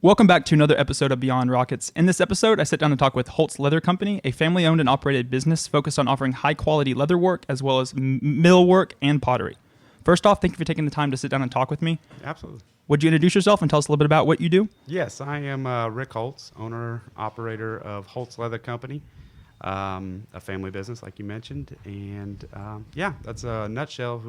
Welcome back to another episode of Beyond Rockets. In this episode, I sit down and talk with Holtz Leather Company, a family-owned and operated business focused on offering high-quality leather work as well as millwork and pottery. First off, thank you for taking the time to sit down and talk with me. Absolutely. Would you introduce yourself and tell us a little bit about what you do? Yes, I am Rick Holtz, owner-operator of Holtz Leather Company, a family business like you mentioned. And that's a nutshell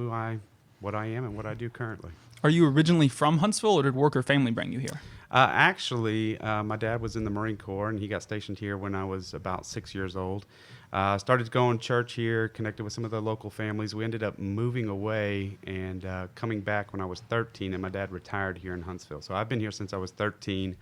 what I am and what I do currently. Are you originally from Huntsville, or did work or family bring you here? Actually, my dad was in the Marine Corps, and he got stationed here when I was about 6 years old. Started going to church here, connected with some of the local families. We ended up moving away and coming back when I was 13, and my dad retired here in Huntsville. So I've been here since I was 13.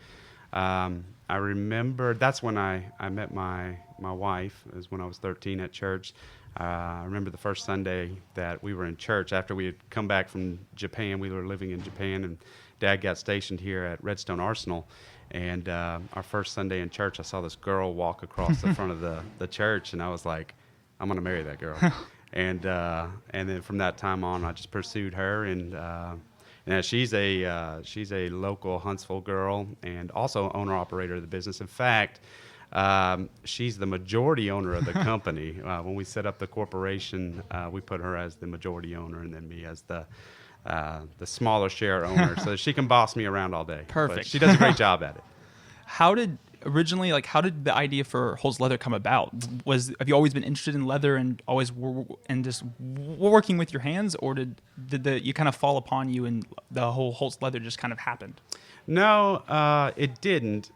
I remember that's when I met my wife, is when I was 13 at church. I remember the first Sunday that we were in church after we had come back from Japan. We were living in Japan, and Dad got stationed here at Redstone Arsenal. And our first Sunday in church, I saw this girl walk across the front of the church, and I was like, I'm going to marry that girl. And then from that time on, I just pursued her. And she's a local Huntsville girl and also owner-operator of the business. In fact, she's the majority owner of the company. When we set up the corporation, we put her as the majority owner and then me as the smaller share owner, so she can boss me around all day. Perfect. But she does a great job at it. How did the idea for Holtz Leather come about? Have you always been interested in leather and always just working with your hands, or did you kind of fall upon you and the whole Holtz Leather just kind of happened? No, it didn't.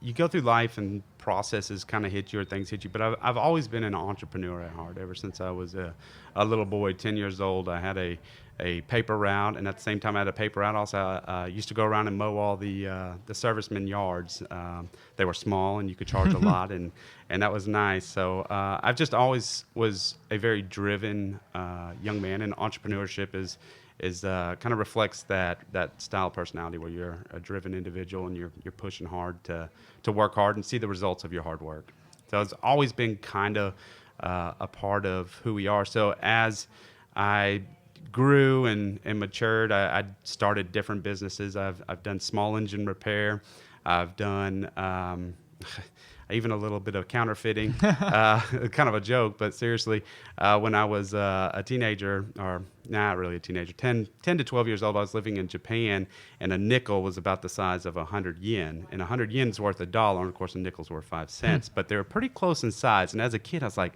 You go through life and processes kind of hit you or things hit you, but I've always been an entrepreneur at heart. Ever since I was a little boy, 10 years old, I had a paper route, and at the same time I had a paper route also. I used to go around and mow all the servicemen yards. They were small and you could charge a lot, and that was nice. So I've just always was a very driven young man, and entrepreneurship is kind of reflects that style of personality where you're a driven individual and you're pushing hard to work hard and see the results of your hard work. So it's always been kind of a part of who we are. So as I grew and matured, I started different businesses. I've done small engine repair. I've done even a little bit of counterfeiting, kind of a joke, but seriously, when I was a teenager, or not really a teenager, 10 to 12 years old, I was living in Japan, and a nickel was about the size of 100 yen, and 100 yen is worth $1, and of course a nickel's worth 5 cents, but they were pretty close in size, and as a kid, I was like,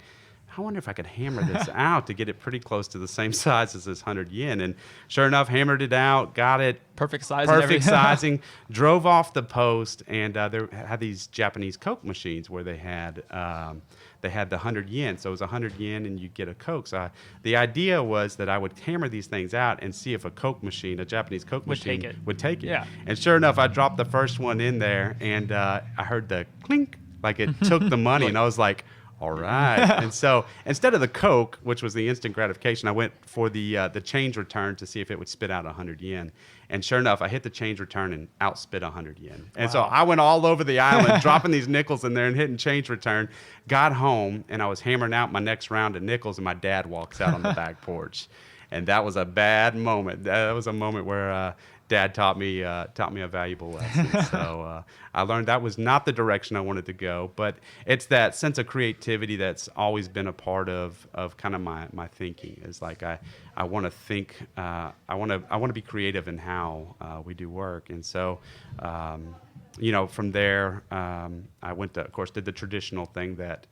I wonder if I could hammer this out to get it pretty close to the same size as this 100 yen. And sure enough, hammered it out, got it. Perfect size. Perfect sizing. Drove off the post, and they had these Japanese Coke machines where they had the 100 yen. So it was 100 yen, and you'd get a Coke. So the idea was that I would hammer these things out and see if a Japanese Coke machine would take it. Yeah. And sure enough, I dropped the first one in there, and I heard the clink, like it took the money, and I was like, all right. And so instead of the Coke, which was the instant gratification, I went for the change return to see if it would spit out 100 yen. And sure enough, I hit the change return and outspit 100 yen. And so I went all over the island, dropping these nickels in there and hitting change return. Got home, and I was hammering out my next round of nickels, and my dad walks out on the back porch. And that was a bad moment. That was a moment where Dad taught me a valuable lesson. So I learned that was not the direction I wanted to go, but it's that sense of creativity that's always been a part of kind of my thinking. Is like I want to think, I want to be creative in how we do work, and so from there I went to, of course, did the traditional thing that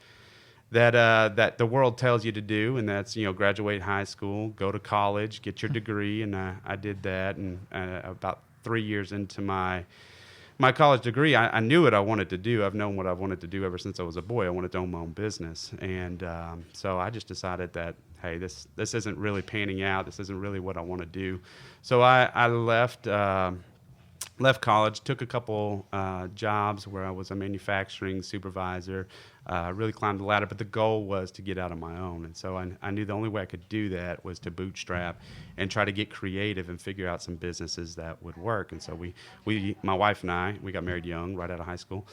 the world tells you to do, and that's graduate high school, go to college, get your degree, and I did that. And about 3 years into my college degree, I knew what I wanted to do. I've known what I wanted to do ever since I was a boy. I wanted to own my own business, and so I just decided that, hey, this isn't really panning out. This isn't really what I want to do. So I left college, took a couple jobs where I was a manufacturing supervisor, really climbed the ladder. But the goal was to get out on my own. And so I knew the only way I could do that was to bootstrap and try to get creative and figure out some businesses that would work. And so my wife and I, we got married young, right out of high school,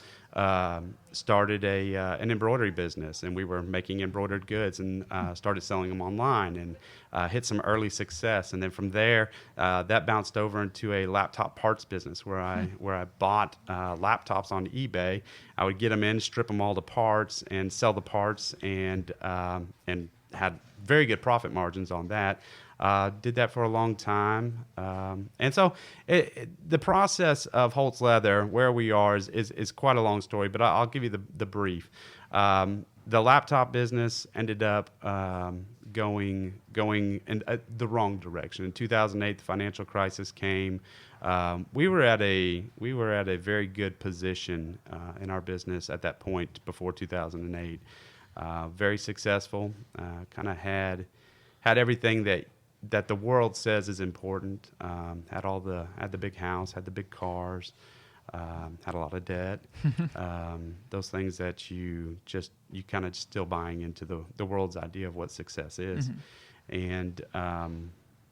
started an embroidery business, and we were making embroidered goods and started selling them online and hit some early success. And then from there, that bounced over into a laptop parts business where I bought laptops on eBay. I would get them in, strip them all to parts, and sell the parts, and had very good profit margins on that. Did that for a long time. And so the process of Holtz Leather, where we are, is quite a long story, but I'll give you the brief. The laptop business ended up going in the wrong direction. In 2008, the financial crisis came. We were at a very good position in our business at that point before 2008. Very successful. Kind of had everything that the world says is important. Had the big house, had the big cars, had a lot of debt. Those things that you kind of still buying into the world's idea of what success is. And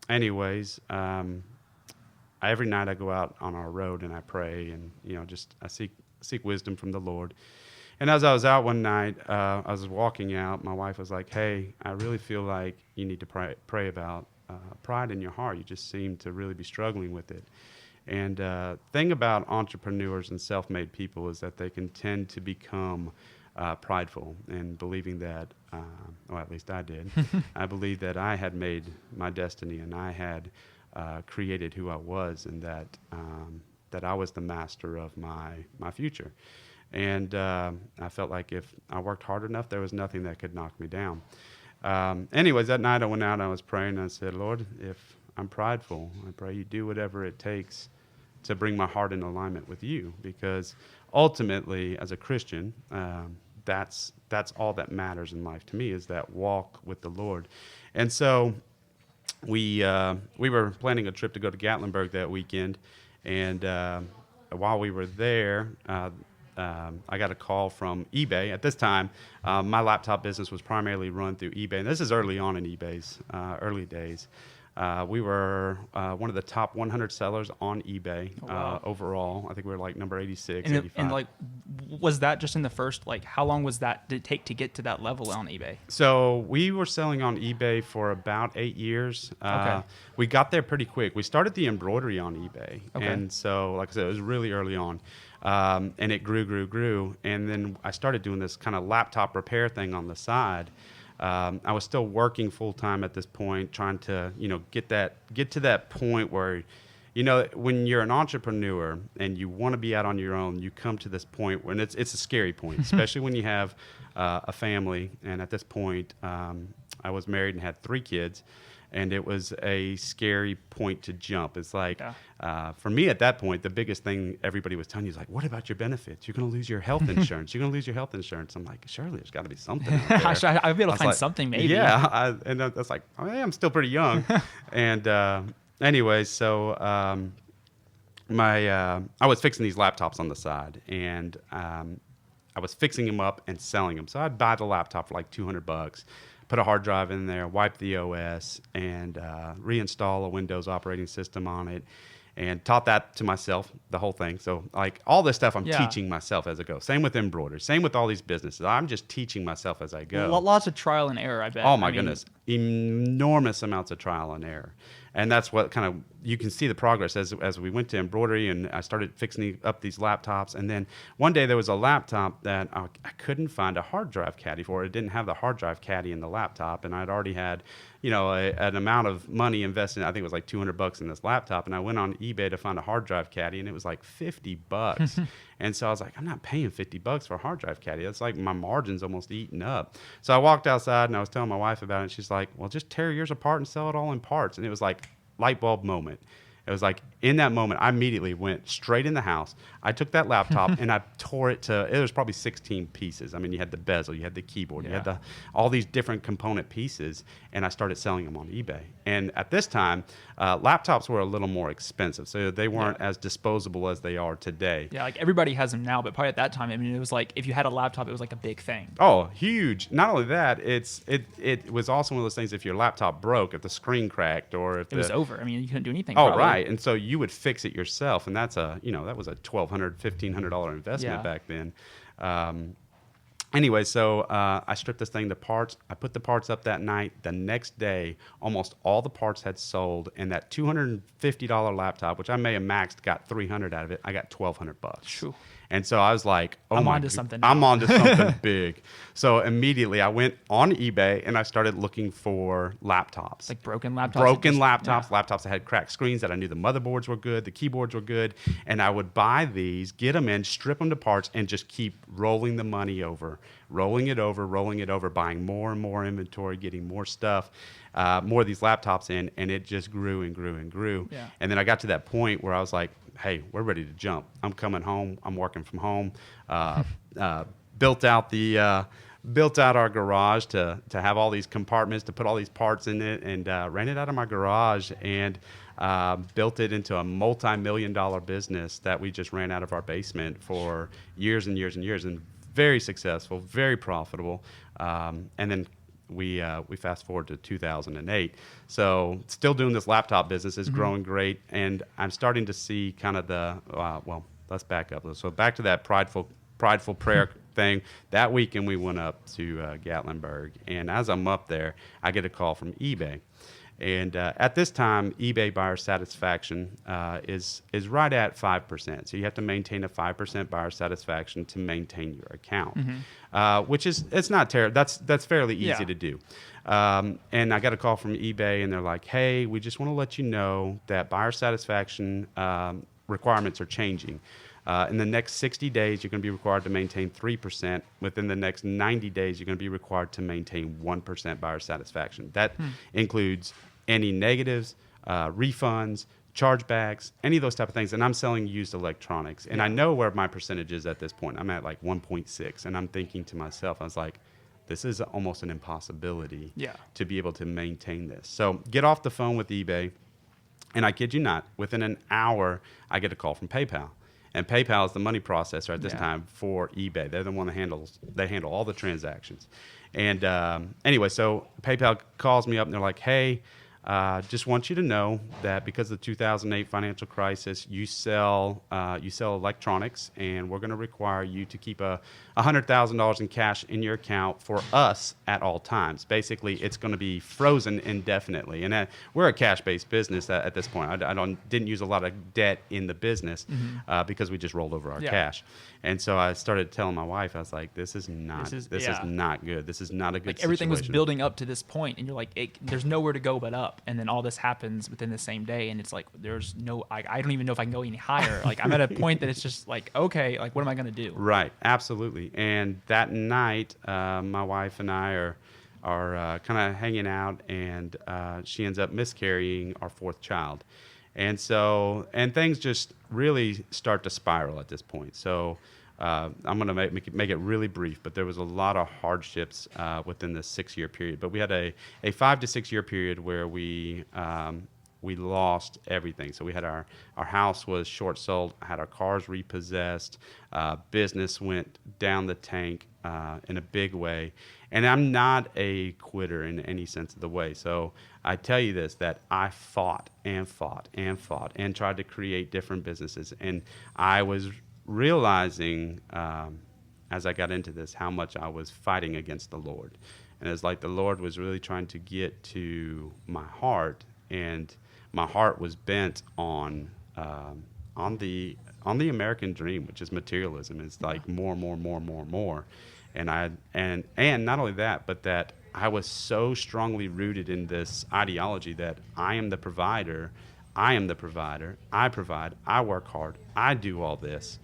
anyways, every night I go out on our road and I pray, and I seek wisdom from the Lord. And as I was out one night, I was walking out. My wife was like, "Hey, I really feel like you need to pray about pride in your heart. You just seem to really be struggling with it." And thing about entrepreneurs and self-made people is that they can tend to become prideful and believing that, or at least I did. I believed that I had made my destiny and I had created who I was, and that I was the master of my future. And I felt like if I worked hard enough, there was nothing that could knock me down. Anyways, that night I went out and I was praying, and I said, "Lord, if I'm prideful, I pray you do whatever it takes to bring my heart in alignment with you, because ultimately, as a Christian, that's all that matters in life to me, is that walk with the Lord." And so we were planning a trip to go to Gatlinburg that weekend, and while we were there, I got a call from eBay. At this time, my laptop business was primarily run through eBay, and this is early on in eBay's early days. We were one of the top 100 sellers on eBay overall. I think we were like number 86, 85. And like, was that just in the first, like, how long did it take to get to that level on eBay? So we were selling on eBay for about 8 years. We got there pretty quick. We started the embroidery on eBay. Okay. And so, like I said, it was really early on. And it grew. And then I started doing this kind of laptop repair thing on the side. I was still working full time at this point, trying to, get to that point where, when you're an entrepreneur and you want to be out on your own, you come to this point when it's a scary point, especially when you have a family. And at this point, I was married and had 3 kids. And it was a scary point to jump. It's like, for me at that point, the biggest thing everybody was telling you is like, "What about your benefits? You're going to lose your health insurance. You're going to lose your health insurance." I'm like, surely there's got to be something out there. I'll be able to find something maybe. Yeah. And that's like, I'm still pretty young. And anyways, so I was fixing these laptops on the side. And I was fixing them up and selling them. So I'd buy the laptop for like $200. Put a hard drive in there, wipe the OS, and reinstall a Windows operating system on it, and taught that to myself, the whole thing. So, like, all this stuff I'm teaching myself as I go. Same with embroidery. Same with all these businesses. I'm just teaching myself as I go. Lots of trial and error, I bet. Oh, my goodness. Enormous amounts of trial and error. And that's what kind of, you can see the progress as we went to embroidery, and I started fixing up these laptops. And then one day there was a laptop that I couldn't find a hard drive caddy for. It didn't have the hard drive caddy in the laptop. And I'd already had, an amount of money invested. I think it was like $200 in this laptop. And I went on eBay to find a hard drive caddy, and it was like $50. And so I was like, I'm not paying $50 for a hard drive caddy. That's like my margin's almost eaten up. So I walked outside and I was telling my wife about it. And she's like, "Well, just tear yours apart and sell it all in parts." And it was like light bulb moment. It was like in that moment, I immediately went straight in the house. I took that laptop and I tore it it was probably 16 pieces. I mean, you had the bezel, you had the keyboard, you had all these different component pieces, and I started selling them on eBay. And at this time, laptops were a little more expensive, so they weren't Yeah. as disposable as they are today. Yeah, like everybody has them now, but probably at that time, I mean, it was like if you had a laptop, it was like a big thing. Oh, huge! Not only that, it was also one of those things. If your laptop broke, if the screen cracked, or if It was over. I mean, you couldn't do anything. oh, probably. right. And so you would fix it yourself. And that's that was a $1,200, $1,500 investment Yeah. back then. Anyway, so I stripped this thing to parts. I put the parts up that night. The next day, almost all the parts had sold. And that $250 laptop, which I may have maxed, got 300 out of it. I got $1,200. Shoo. And so I was like, oh I'm my onto God, something I'm now. onto something big. So immediately I went on eBay and I started looking for laptops. Like broken laptops. Broken laptops, Yeah. laptops that had cracked screens that I knew the motherboards were good, the keyboards were good. And I would buy these, get them in, strip them to parts, and just keep rolling the money over, rolling it over, buying more and more inventory, getting more stuff, more of these laptops in. And it just grew and grew and grew. Yeah. And then I got to that point where I was like, hey, we're ready to jump. I'm coming home. I'm working from home. Built out our garage to have all these compartments to put all these parts in it, and ran it out of my garage and built it into a multi-million-dollar business that we just ran out of our basement for years and years and years, and very successful, very profitable. And then we fast forward to 2008. So still doing this laptop business is growing great, and I'm starting to see kind of well, let's back up. So back to that prideful prayer thing. That weekend we went up to Gatlinburg, and as I'm up there, I get a call from eBay. And at this time, eBay buyer satisfaction is right at 5%. So you have to maintain a 5% buyer satisfaction to maintain your account, which is it's not terrible. That's fairly easy Yeah. to do. And I got a call from eBay, and they're like, "Hey, we just want to let you know that buyer satisfaction requirements are changing. In the next 60 days, you're going to be required to maintain 3%. Within the next 90 days, you're going to be required to maintain 1% buyer satisfaction. That includes any negatives, refunds, chargebacks, any of those type of things. And I'm selling used electronics. And I know where my percentage is at this point. I'm at like 1.6. And I'm thinking to myself, I was like, this is almost an impossibility Yeah. to be able to maintain this. So get off the phone with eBay. And I kid you not, within an hour, I get a call from PayPal. And PayPal is the money processor at this Yeah. time for eBay. They're the one that handle all the transactions. And anyway, so PayPal calls me up and they're like, "Hey, just want you to know that because of the 2008 financial crisis, you sell electronics, and we're going to require you to keep $100,000 in cash in your account for us at all times. Basically, it's going to be frozen indefinitely." And we're a cash-based business at this point. I didn't use a lot of debt in the business because we just rolled over our Yeah. cash. And so I started telling my wife, I was like, "This is not This is- this yeah. is not good. This is not a good Like everything was situation." building up to this point, and you're like, there's nowhere to go but up. And then all this happens within the same day, and it's like, there's no, I don't even know if I can go any higher. Like I'm at a point that it's just like, okay, like what am I gonna do? Right, absolutely. And that night, my wife and I are kind of hanging out, and she ends up miscarrying our fourth child. And things just really start to spiral at this point. So I'm going to make it really brief, but there was a lot of hardships within this 6-year period. But we had a 5 to 6 year period where we lost everything. So we had our house was short sold, had our cars repossessed, business went down the tank in a big way. And I'm not a quitter in any sense of the way. So I tell you this, that I fought and fought and fought and tried to create different businesses. And I was realizing as I got into this how much I was fighting against the Lord. And it's like the Lord was really trying to get to my heart, and my heart was bent on the American dream, which is materialism. It's like more. And not only that, but that I was so strongly rooted in this ideology that I am the provider, I provide, I work hard, I do all this.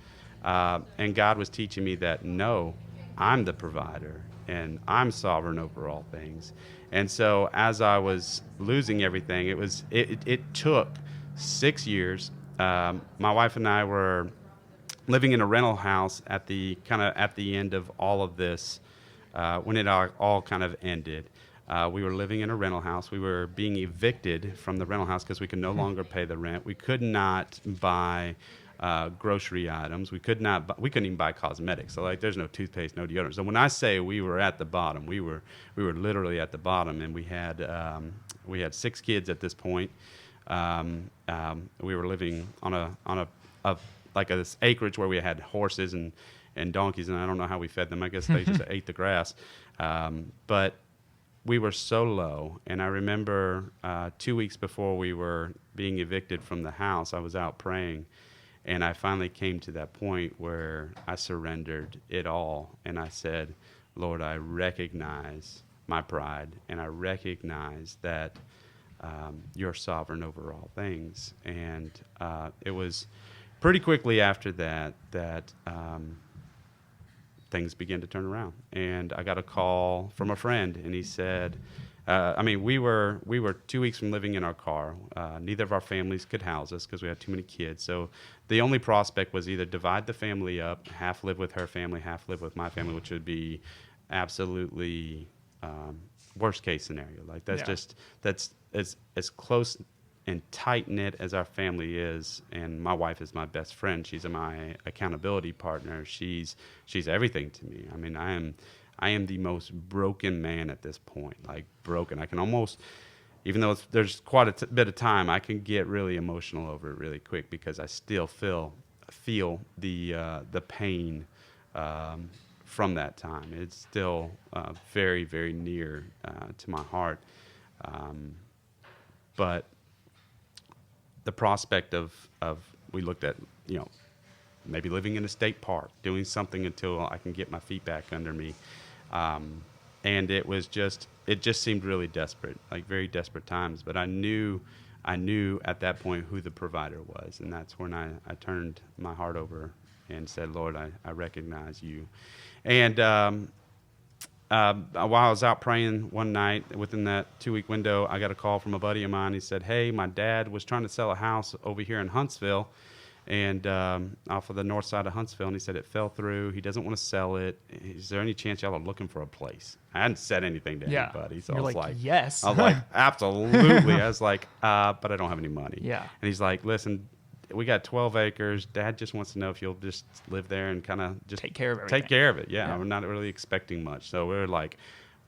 And God was teaching me that, no, I'm the provider, and I'm sovereign over all things. And so as I was losing everything, it took 6 years. My wife and I were living in a rental house at the end of all of this, when it all kind of ended. We were living in a rental house. We were being evicted from the rental house because we could no longer pay the rent. We could not buy grocery items. We couldn't even buy cosmetics. So like, there's no toothpaste, no deodorant. So when I say we were at the bottom, we were literally at the bottom, and we had 6 kids at this point. We were living on a this acreage where we had horses and donkeys, and I don't know how we fed them. I guess they just ate the grass. But we were so low, and I remember 2 weeks before we were being evicted from the house, I was out praying, and I finally came to that point where I surrendered it all, and I said, Lord, I recognize my pride, and I recognize that you're sovereign over all things. And it was pretty quickly after that things began to turn around. And I got a call from a friend, and he said, we were 2 weeks from living in our car. Neither of our families could house us because we had too many kids. So the only prospect was either divide the family up, half live with her family, half live with my family, which would be absolutely worst case scenario. Like that's as close and tight knit as our family is, and my wife is my best friend. She's my accountability partner. She's everything to me. I mean, I am the most broken man at this point. Like, broken. I can almost, even though there's quite a bit of time, I can get really emotional over it really quick because I still feel the pain from that time. It's still very, very near to my heart. But the prospect of we looked at, maybe living in a state park, doing something until I can get my feet back under me. And it just seemed really desperate, like very desperate times. But I knew at that point who the provider was. And that's when I turned my heart over and said, Lord, I recognize you. And while I was out praying one night, within that 2-week window, I got a call from a buddy of mine. He said, hey, my dad was trying to sell a house over here in Huntsville, and off of the north side of Huntsville, and he said it fell through. He doesn't want to sell it. Is there any chance y'all are looking for a place? I hadn't said anything to anybody, so You're I was like, yes. I was like, absolutely. I was like, but I don't have any money. Yeah. And he's like, listen, we got 12 acres. Dad just wants to know if you'll just live there and kind of just take care of everything. Take care of it. Yeah, we're not really expecting much. So we were like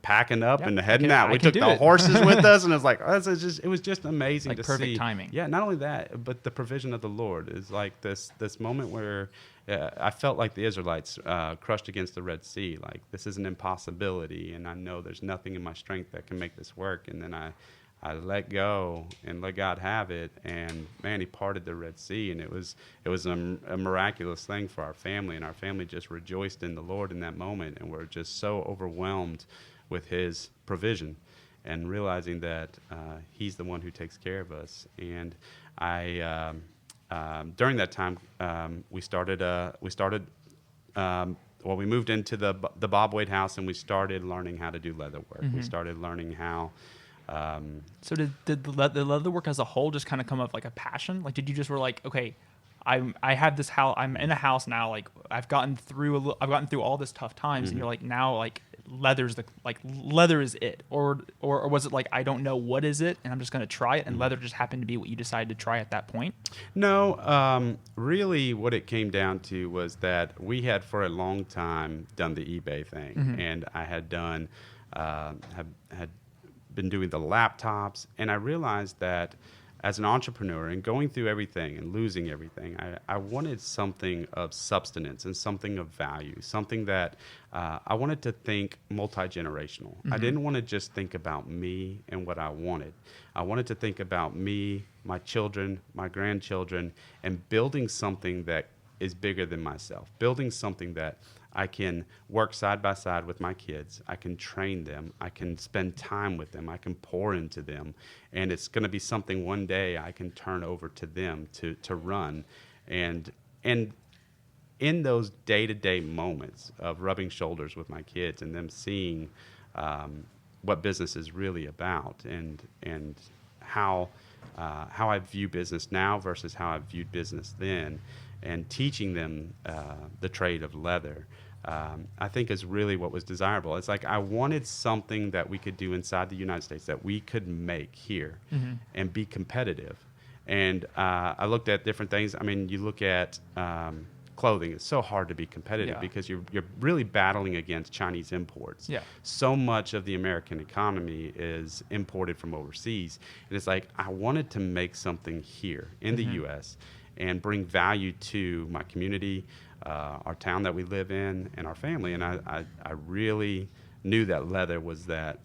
packing up and heading out. We took the horses with us, and it was like, it was just amazing like to perfect see. Timing. Yeah, not only that, but the provision of the Lord is like this moment where I felt like the Israelites crushed against the Red Sea. Like, this is an impossibility, and I know there's nothing in my strength that can make this work. And then I let go and let God have it, and man, He parted the Red Sea, and it was a miraculous thing for our family, and our family just rejoiced in the Lord in that moment, and we're just so overwhelmed with His provision, and realizing that He's the one who takes care of us. And I during that time we moved into the Bob Wade house, and we started learning how to do leather work. We started learning how. So did the leather work as a whole just kind of come up like a passion? Like, did you just were like, okay, I have this house, I'm in a house now, like I've gotten through all this tough times, and you're like, now like leather is it, or was it like, I don't know what is it, and I'm just going to try it, and leather just happened to be what you decided to try at that point? No, really what it came down to was that we had for a long time done the eBay thing, and I had done had been doing the laptops, and I realized that as an entrepreneur and going through everything and losing everything, I wanted something of substance and something of value, something that I wanted to think multi-generational. I didn't want to just think about me and what I wanted. I wanted to think about me, my children, my grandchildren, and building something that is bigger than myself, building something that I can work side by side with my kids. I can train them. I can spend time with them. I can pour into them. And it's going to be something one day I can turn over to them to run. And in those day-to-day moments of rubbing shoulders with my kids and them seeing what business is really about, and how I view business now versus how I viewed business then, and teaching them the trade of leather, I think is really what was desirable. It's like I wanted something that we could do inside the United States that we could make here and be competitive. And I looked at different things. I mean, you look at clothing. It's so hard to be competitive because you're really battling against Chinese imports. Yeah. So much of the American economy is imported from overseas. And it's like I wanted to make something here in the U.S. and bring value to my community, our town that we live in, and our family. And I really knew that leather was that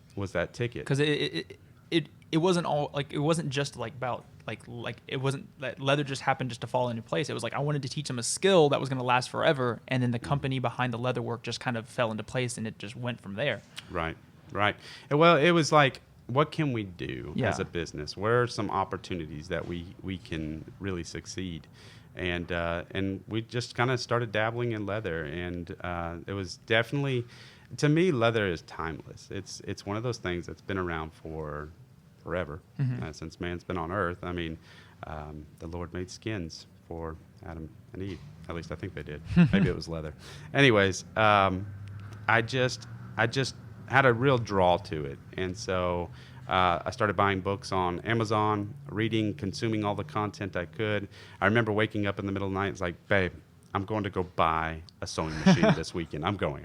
ticket. Because it wasn't all like, it wasn't just like about like it wasn't that leather just happened just to fall into place. It was like I wanted to teach them a skill that was going to last forever, and then the company behind the leather work just kind of fell into place, and it just went from there. Right. And well, it was like, what can we do as a business? Where are some opportunities that we can really succeed? And we just kind of started dabbling in leather, and it was definitely, to me, leather is timeless. It's one of those things that's been around for forever, since man's been on earth. I mean, the Lord made skins for Adam and Eve. At least I think they did. Maybe it was leather. Anyways, I just had a real draw to it, and so I started buying books on Amazon, reading, consuming all the content I could. I remember waking up in the middle of the night. It's like, babe, I'm going to go buy a sewing machine this weekend. I'm going.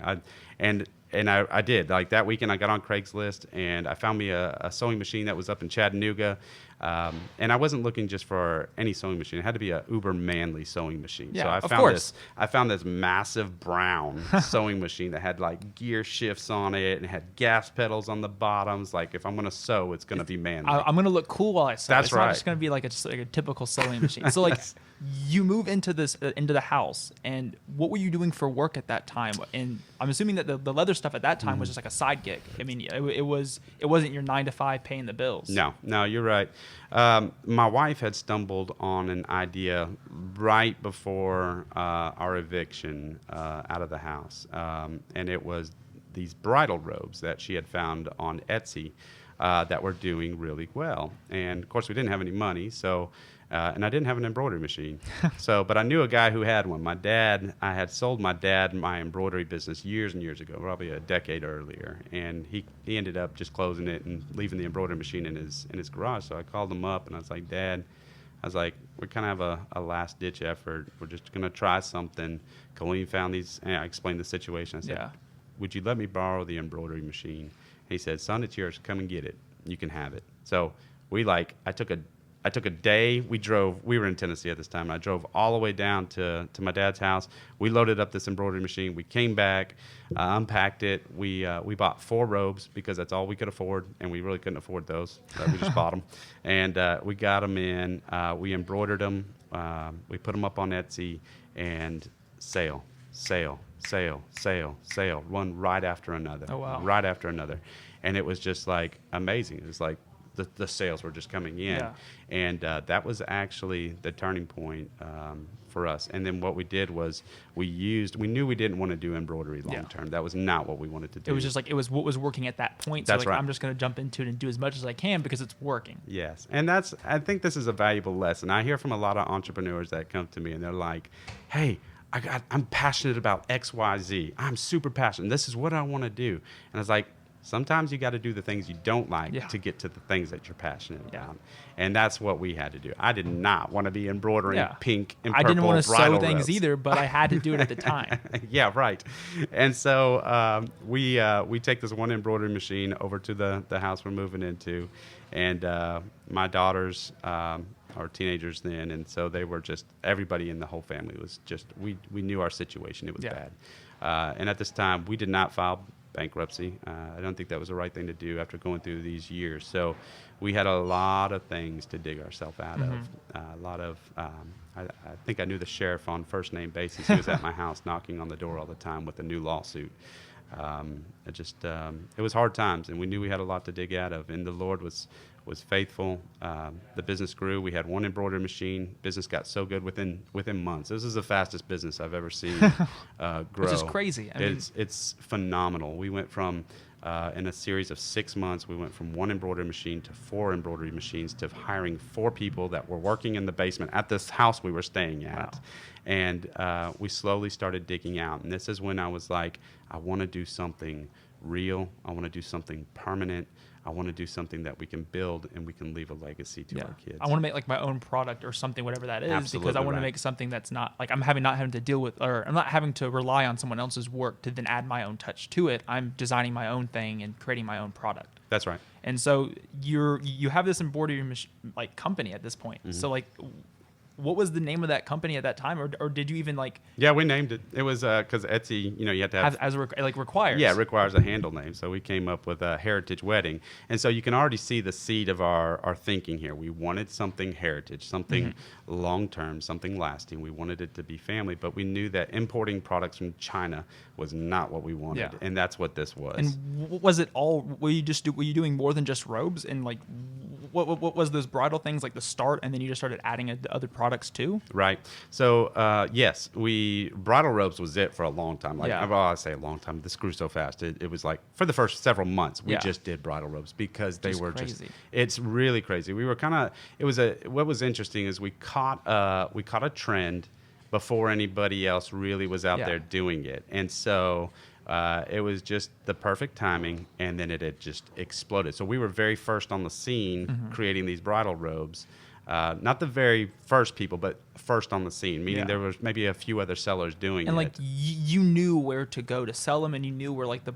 And I did. Like that weekend, I got on Craigslist and I found me a sewing machine that was up in Chattanooga. And I wasn't looking just for any sewing machine. It had to be a uber manly sewing machine. Yeah, so I found this massive brown sewing machine that had like gear shifts on it and had gas pedals on the bottoms. Like if I'm going to sew, it's going to be manly. I'm going to look cool while I sew. That's it's right. Not just going to be like a typical sewing machine. So like you move into into the house, and what were you doing for work at that time? And I'm assuming that the leather stuff at that time was just like a side gig. I mean, it wasn't your 9 to 5 paying the bills. No, you're right. My wife had stumbled on an idea right before our eviction out of the house, and it was these bridal robes that she had found on Etsy that were doing really well. And of course, we didn't have any money, so. And I didn't have an embroidery machine. But I knew a guy who had one. I had sold my dad my embroidery business years and years ago, probably a decade earlier. And he ended up just closing it and leaving the embroidery machine in his garage. So I called him up and I was like, Dad, we kind of have a last ditch effort. We're just going to try something. Colleen found these, and I explained the situation. I said, would you let me borrow the embroidery machine? And he said, son, it's yours. Come and get it. You can have it. So I took a day. We were in Tennessee at this time, and I drove all the way down to my dad's house. We loaded up this embroidery machine. We came back, unpacked it. We bought 4 robes because that's all we could afford, and we really couldn't afford those. So we just bought them. And we got them in. We embroidered them. We put them up on Etsy, and sale, one right after another. Oh, wow. Right after another. And it was just like amazing. It was like, the sales were just coming in. Yeah. And that was actually the turning point for us. And then what we did was we knew we didn't want to do embroidery long term. That was not what we wanted to do. It was just like, it was what was working at that point. So That's right. I'm just going to jump into it and do as much as I can because it's working. Yes. And I think this is a valuable lesson. I hear from a lot of entrepreneurs that come to me and they're like, hey, I'm passionate about X, Y, Z. I'm super passionate. This is what I want to do. And I was like, sometimes you got to do the things you don't like to get to the things that you're passionate about. And that's what we had to do. I did not want to be embroidering pink and purple. I didn't want to sew things robes. either, but I had to do it at the time. Yeah, right. And so we take this one embroidery machine over to the house we're moving into. And my daughters are teenagers then. And so they were just, everybody in the whole family was just, we knew our situation. It was bad. And at this time, we did not file bankruptcy. I don't think that was the right thing to do after going through these years. So we had a lot of things to dig ourselves out of. A lot of, I think I knew the sheriff on first name basis. He was at my house knocking on the door all the time with a new lawsuit. It was hard times, and we knew we had a lot to dig out of. And the Lord was faithful. The business grew. We had one embroidery machine. Business got so good within months. This is the fastest business I've ever seen grow. Which is crazy. It's phenomenal. We went from In a series of 6 months, we went from 1 embroidery machine to 4 embroidery machines to hiring 4 people that were working in the basement at this house we were staying at. Wow. And we slowly started digging out. And this is when I was like, I want to do something real. I want to do something permanent. I want to do something that we can build and we can leave a legacy to our kids. I want to make like my own product or something, whatever that is, Absolutely because I want to make something that's not like not having to deal with, or I'm not having to rely on someone else's work to then add my own touch to it. I'm designing my own thing and creating my own product. That's right. And so you have this embroidery like company at this point. Mm-hmm. So like, what was the name of that company at that time, or did you even like? Yeah, we named it. It was because Etsy, you have to have requires. Yeah, it requires a handle name. So we came up with a Heritage Wedding, and so you can already see the seed of our thinking here. We wanted something heritage, something long term, something lasting. We wanted it to be family, but we knew that importing products from China was not what we wanted, and that's what this was. And was it all? Were you doing more than just robes? And like, what was those bridal things like the start, and then you just started adding other products too? Right. So yes, bridal robes was it for a long time. Like I say a long time. This grew so fast. It was like for the first several months we just did bridal robes because they were crazy. It's really crazy. We were what was interesting is we caught a trend before anybody else really was out there doing it, and so. It was just the perfect timing, and then it had just exploded. So we were very first on the scene creating these bridal robes. Not the very first people, but first on the scene, meaning there was maybe a few other sellers doing it. And like you knew where to go to sell them, and you knew where like the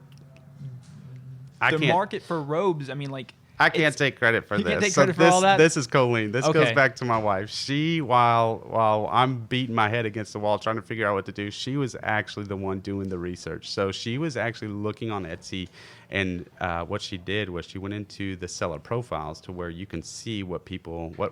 market for robes. I mean, like I can't take credit for this. You can't take credit for all that? This is Colleen. This goes back to my wife. She, while I'm beating my head against the wall trying to figure out what to do, she was actually the one doing the research. So she was actually looking on Etsy, and what she did was she went into the seller profiles to where you can see what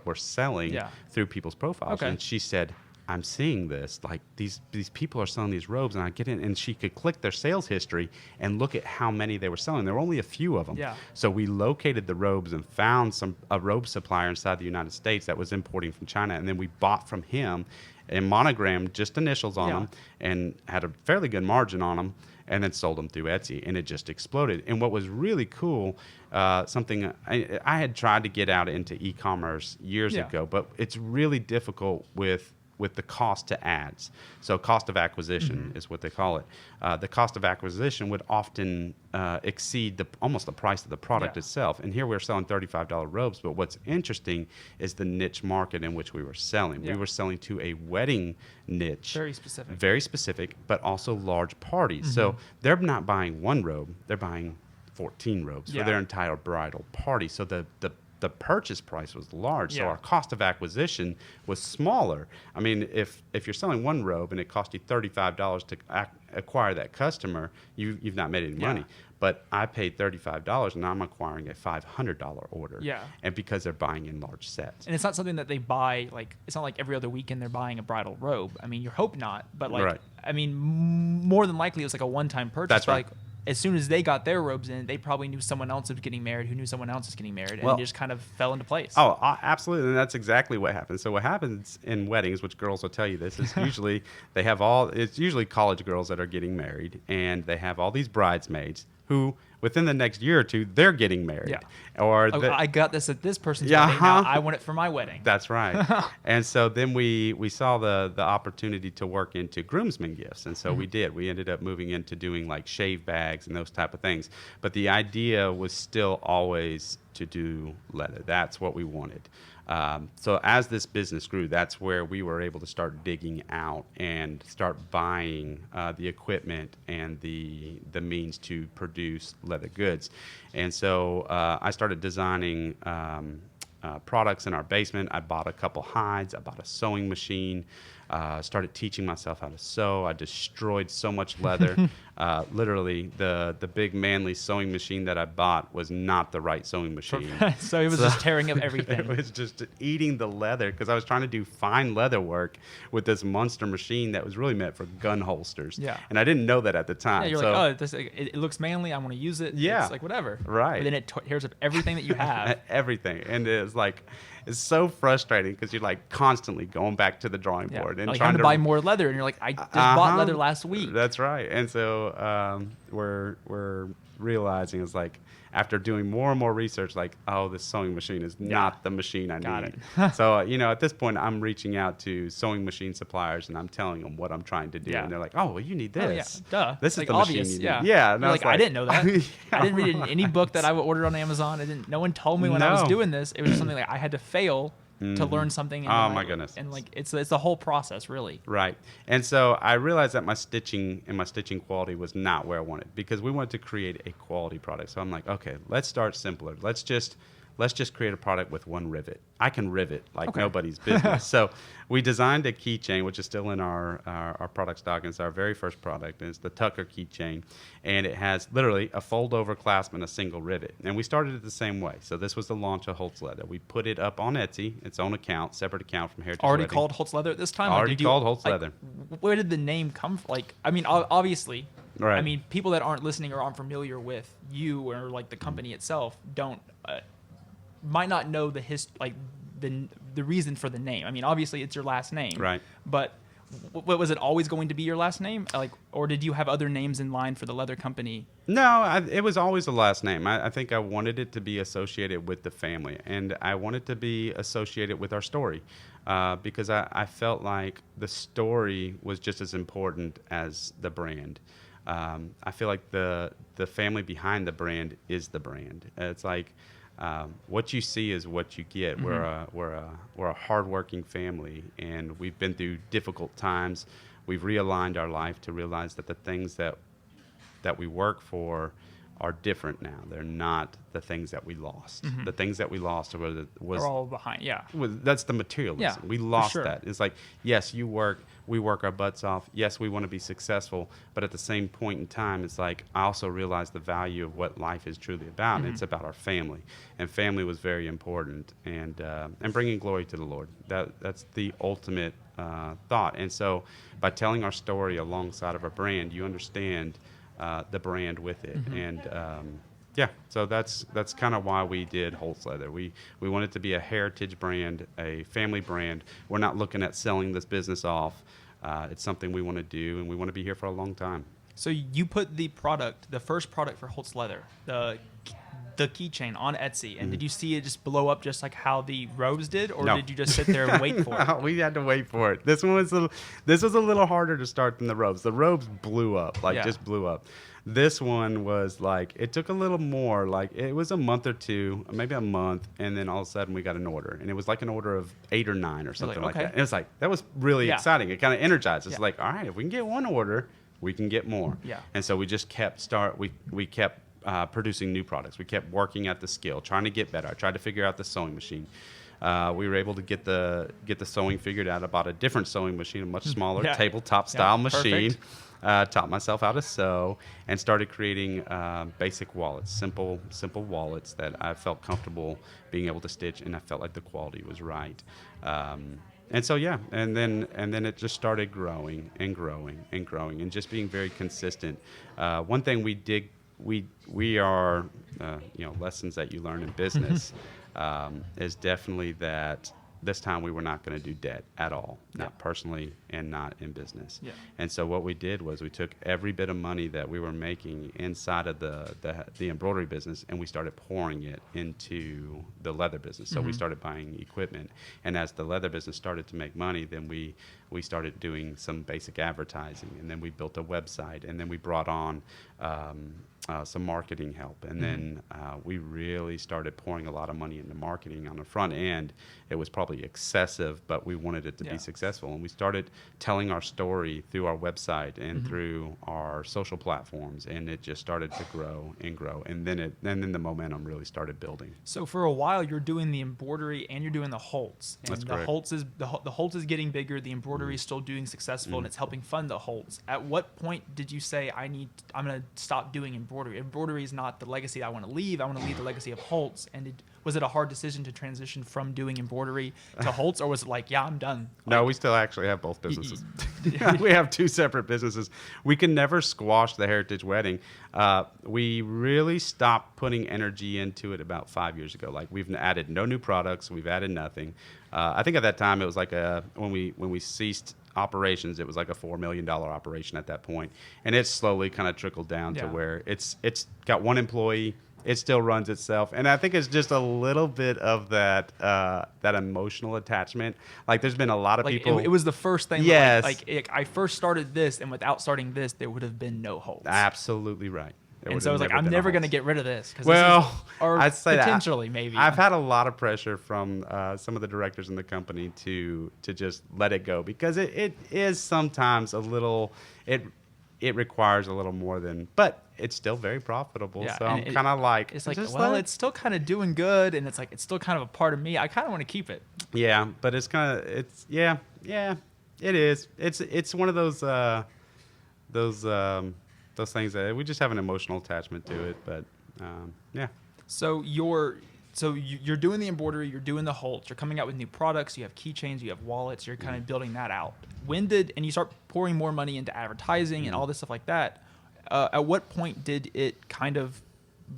we're selling through people's profiles. And she said, I'm seeing this, like these people are selling these robes, and I get in, and she could click their sales history and look at how many they were selling. There were only a few of them. Yeah. So we located the robes and found a robe supplier inside the United States that was importing from China, and then we bought from him and monogrammed just initials on them and had a fairly good margin on them, and then sold them through Etsy, and it just exploded. And what was really cool, something I had tried to get out into e-commerce years ago, but it's really difficult with the cost to ads. So cost of acquisition is what they call it. The cost of acquisition would often exceed almost the price of the product itself. And here we're selling $35 robes, but what's interesting is the niche market in which we were selling. We were selling to a wedding niche. Very specific, but also large parties. So they're not buying one robe, they're buying 14 robes for their entire bridal party. So the purchase price was large, so our cost of acquisition was smaller. I mean, if you're selling one robe and it cost you $35 to acquire that customer, you've not made any money. But I paid $35, and now I'm acquiring a $500 order. Yeah. And because they're buying in large sets. And it's not something that they buy, like, it's not like every other weekend they're buying a bridal robe. I mean, you hope not, but like, I mean, more than likely it was like a one-time purchase. That's right. Like, as soon as they got their robes in, they probably knew someone else was getting married who knew someone else was getting married, and it just kind of fell into place. Oh, absolutely, and that's exactly what happens. So what happens in weddings, which girls will tell you this, is usually it's usually college girls that are getting married, and they have all these bridesmaids who, within the next year or two, they're getting married. Yeah. Or I got this at this person's wedding. Now I want it for my wedding. That's right. And so then we saw the opportunity to work into groomsmen gifts, and so we did. We ended up moving into doing like shave bags and those type of things. But the idea was still always to do leather. That's what we wanted. So as this business grew, that's where we were able to start digging out and start buying the equipment and the means to produce leather goods. And so I started designing products in our basement. I bought a couple hides. I bought a sewing machine. Started teaching myself how to sew. I destroyed so much leather. Literally, the big manly sewing machine that I bought was not the right sewing machine. So it was just tearing up everything. It was just eating the leather because I was trying to do fine leather work with this monster machine that was really meant for gun holsters. Yeah. And I didn't know that at the time. Yeah, you're like, oh, it looks manly. I want to use it. Yeah. It's like, whatever. Right. But then it tears up everything that you have. Everything. And it's like... It's so frustrating because you're like constantly going back to the drawing board and like trying to buy more leather, and you're like, I just bought leather last week. That's right. And so we're realizing is like after doing more and more research, like, oh, this sewing machine is not the machine I Got need. it. So, at this point, I'm reaching out to sewing machine suppliers and I'm telling them what I'm trying to do. Yeah. And they're like, oh, well, you need this. Oh, yeah. Duh. This Like, is the obvious. machine you Yeah. need. Yeah. And you're like, I didn't know that. I didn't read it in any book that I ordered on Amazon. No one told me when I was No. doing this. It was just something like I had to fail to learn something. And Oh, then my goodness. And like it's the whole process, really. Right. And so I realized that my stitching quality was not where I wanted because we wanted to create a quality product. So I'm like, okay, let's start simpler. Let's just create a product with one rivet. I can rivet like nobody's business. So we designed a keychain, which is still in our product stock. It's our very first product. And it's the Tucker keychain. And it has literally a fold-over clasp and a single rivet. And we started it the same way. So this was the launch of Holtz Leather. We put it up on Etsy, its own account, separate account from Heritage Already Wedding. called Holtz Leather at this time? Already called Holtz like, Leather. Where did the name come from? Like, I mean, obviously, Right. I mean, people that aren't listening or aren't familiar with you or like the company itself might not know the reason for the name. I mean, obviously, it's your last name. Right. But was it always going to be your last name? Like, or did you have other names in line for the leather company? No, it was always the last name. I think I wanted it to be associated with the family, and I wanted to be associated with our story because I felt like the story was just as important as the brand. I feel like the family behind the brand is the brand. It's like what you see is what you get. Mm-hmm. We're a hardworking family, and we've been through difficult times. We've realigned our life to realize that the things that we work for are different now. They're not the things that we lost. Mm-hmm. The things that we lost was They're all behind, yeah. that's the materialism. Yeah, We for lost sure. that. It's like, yes, we work our butts off. Yes, we want to be successful, but at the same point in time, it's like I also realized the value of what life is truly about. Mm-hmm. And it's about our family, and family was very important, and bringing glory to the Lord. That's the ultimate thought. And so, by telling our story alongside of our brand, you understand the brand with it, Mm-hmm. and so that's kind of why we did Holtz Leather. We wanted to be a heritage brand, a family brand. We're not looking at selling this business off. It's something we want to do, and we want to be here for a long time. So you put the first product for Holtz Leather, the keychain on Etsy, and did you see it just blow up just like how the robes did, or No. did you just sit there and wait for it? No, we had to wait for it. This was a little harder to start than the robes. The robes blew up, just blew up. This one was like, it took a little more, like it was a month or two, maybe a month, and then all of a sudden we got an order, and it was like an order of 8 or 9 or something like okay. that. And it was like, that was really Yeah. exciting. It kind of energized us. Yeah. Like, all right, if we can get one order, we can get more. Yeah. And so we just kept producing new products. We kept working at the skill, trying to get better. I tried to figure out the sewing machine. We were able to get the sewing figured out. I bought a different sewing machine, a much smaller Yeah. tabletop style Yeah, machine. perfect. Taught myself how to sew and started creating basic wallets, simple wallets that I felt comfortable being able to stitch, and I felt like the quality was right. And so and then it just started growing and growing and growing and just being very consistent. One thing we are lessons that you learn in business is definitely that this time we were not going to do debt at all, not personally and not in business. Yeah. And so what we did was we took every bit of money that we were making inside of the embroidery business, and we started pouring it into the leather business. So we started buying equipment, and as the leather business started to make money, then we started doing some basic advertising, and then we built a website, and then we brought on some marketing help, and then we really started pouring a lot of money into marketing on the front end. It was probably excessive, but we wanted it to be successful, and we started telling our story through our website and through our social platforms, and it just started to grow and grow, and then the momentum really started building. So for a while, you're doing the embroidery and you're doing the Holtz. And That's the correct. the Holtz is getting bigger. The embroidery is still doing successful, and it's helping fund the Holtz. At what point did you say, I'm going to stop doing embroidery? Embroidery is not the legacy I want to leave. I want to leave the legacy of Holtz. And was it a hard decision to transition from doing embroidery to Holtz, or was it like, I'm done? No, we still actually have both businesses. We have 2 separate businesses. We can never squash the Heritage Wedding. We really stopped putting energy into it about 5 years ago. Like, we've added no new products. We've added nothing. I think at that time it was like when we ceased operations, it was like a $4 million operation at that point, and it's slowly kind of trickled down to where it's got one employee. It still runs itself, and I think it's just a little bit of that that emotional attachment. Like, there's been a lot of people. It was the first thing. Yes. Like I first started this, and without starting this, there would have been no Holtz. Absolutely right. And so I was like, I'm never going to get rid of this. Well, or I'd say potentially, that maybe. I've had a lot of pressure from some of the directors in the company to just let it go, because it is sometimes a little, it requires a little more than, but it's still very profitable. Yeah, so I'm kind of like, it's like, well, it's still kind of doing good, and it's like, it's still kind of a part of me. I kind of want to keep it. Yeah, but it's kind of, it is. It's one of those things that we just have an emotional attachment to it. But yeah. So you're doing the embroidery, you're doing the Holtz, you're coming out with new products, you have keychains, you have wallets, you're kind of building that out. And you start pouring more money into advertising and all this stuff like that. At what point did it kind of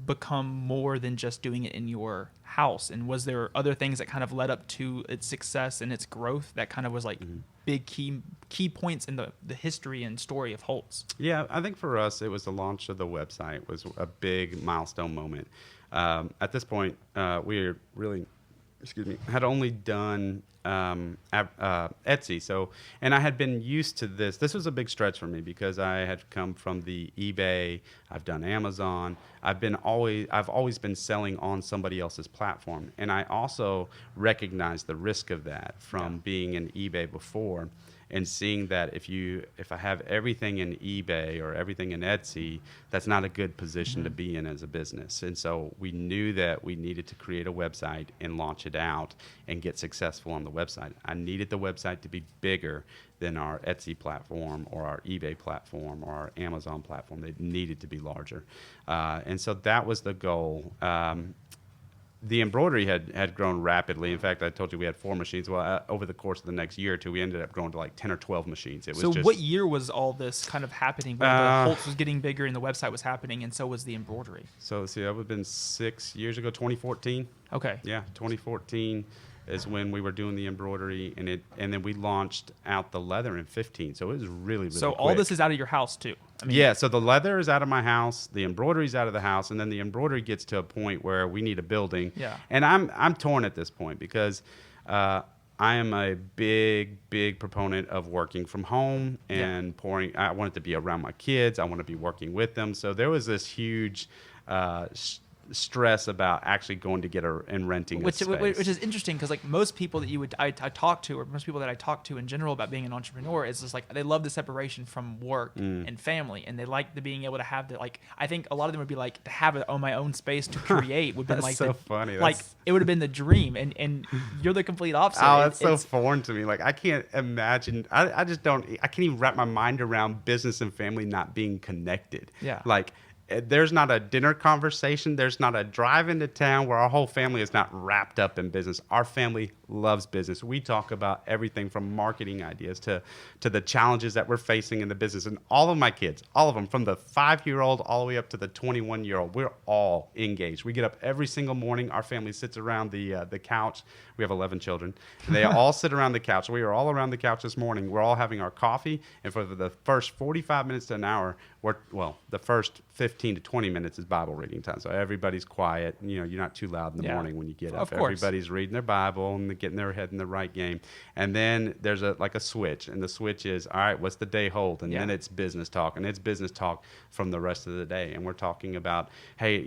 become more than just doing it in your house? And was there other things that kind of led up to its success and its growth that kind of was like big key points in the history and story of Holtz? Yeah, I think for us, it was the launch of the website was a big milestone moment. At this point, we really, had only done Etsy. So, and I had been used to this. This was a big stretch for me because I had come from the eBay. I've done Amazon. I've always been selling on somebody else's platform, and I also recognize the risk of that from being in eBay before. And seeing that if I have everything in eBay or everything in Etsy, that's not a good position to be in as a business. And so we knew that we needed to create a website and launch it out and get successful on the website. I needed the website to be bigger than our Etsy platform or our eBay platform or our Amazon platform. They needed to be larger. And so that was the goal. The embroidery had grown rapidly. In fact, I told you we had 4 machines. Well, over the course of the next year or two, we ended up growing to like 10 or 12 machines. It was so what year was all this kind of happening? Where the Holtz was getting bigger and the website was happening, and so was the embroidery. So, see, that would have been 6 years ago, 2014. Okay. Yeah, 2014 is when we were doing the embroidery, and then we launched out the leather in 15. So it was really so quick. All this is out of your house too. I mean, yeah, so the leather is out of my house, the embroidery is out of the house, and then the embroidery gets to a point where we need a building. Yeah. And I'm torn at this point because I am a big proponent of working from home and I want it to be around my kids. I want to be working with them. So there was this huge stress about actually going to get and renting a space. Which is interesting because like most people that I talk to, or most people that I talk to in general about being an entrepreneur, is just like they love the separation from work and family, and they like the being able to have the, like, I think a lot of them would be like, to have it on my own space to create would be like so funny. Like it would have been the dream, and you're the complete opposite. Oh, that's so foreign to me. Like, I can't imagine. I just don't. I can't even wrap my mind around business and family not being connected. Yeah. Like, there's not a dinner conversation. There's not a drive into town where our whole family is not wrapped up in business. Our family loves business. We talk about everything from marketing ideas to the challenges that we're facing in the business. And all of my kids, all of them, from the 5-year-old all the way up to the 21-year-old, we're all engaged. We get up every single morning. Our family sits around the couch. We have 11 children. And they all sit around the couch. We are all around the couch this morning. We're all having our coffee. And for the first 45 minutes to an hour, the first 15 to 20 minutes is Bible reading time. So everybody's quiet. You know, you're not too loud in the morning when you get up. Of course. Everybody's reading their Bible and getting their head in the right game. And then there's a switch. And the switch is, all right, what's the day hold? And then it's business talk. And it's business talk from the rest of the day. And we're talking about, hey,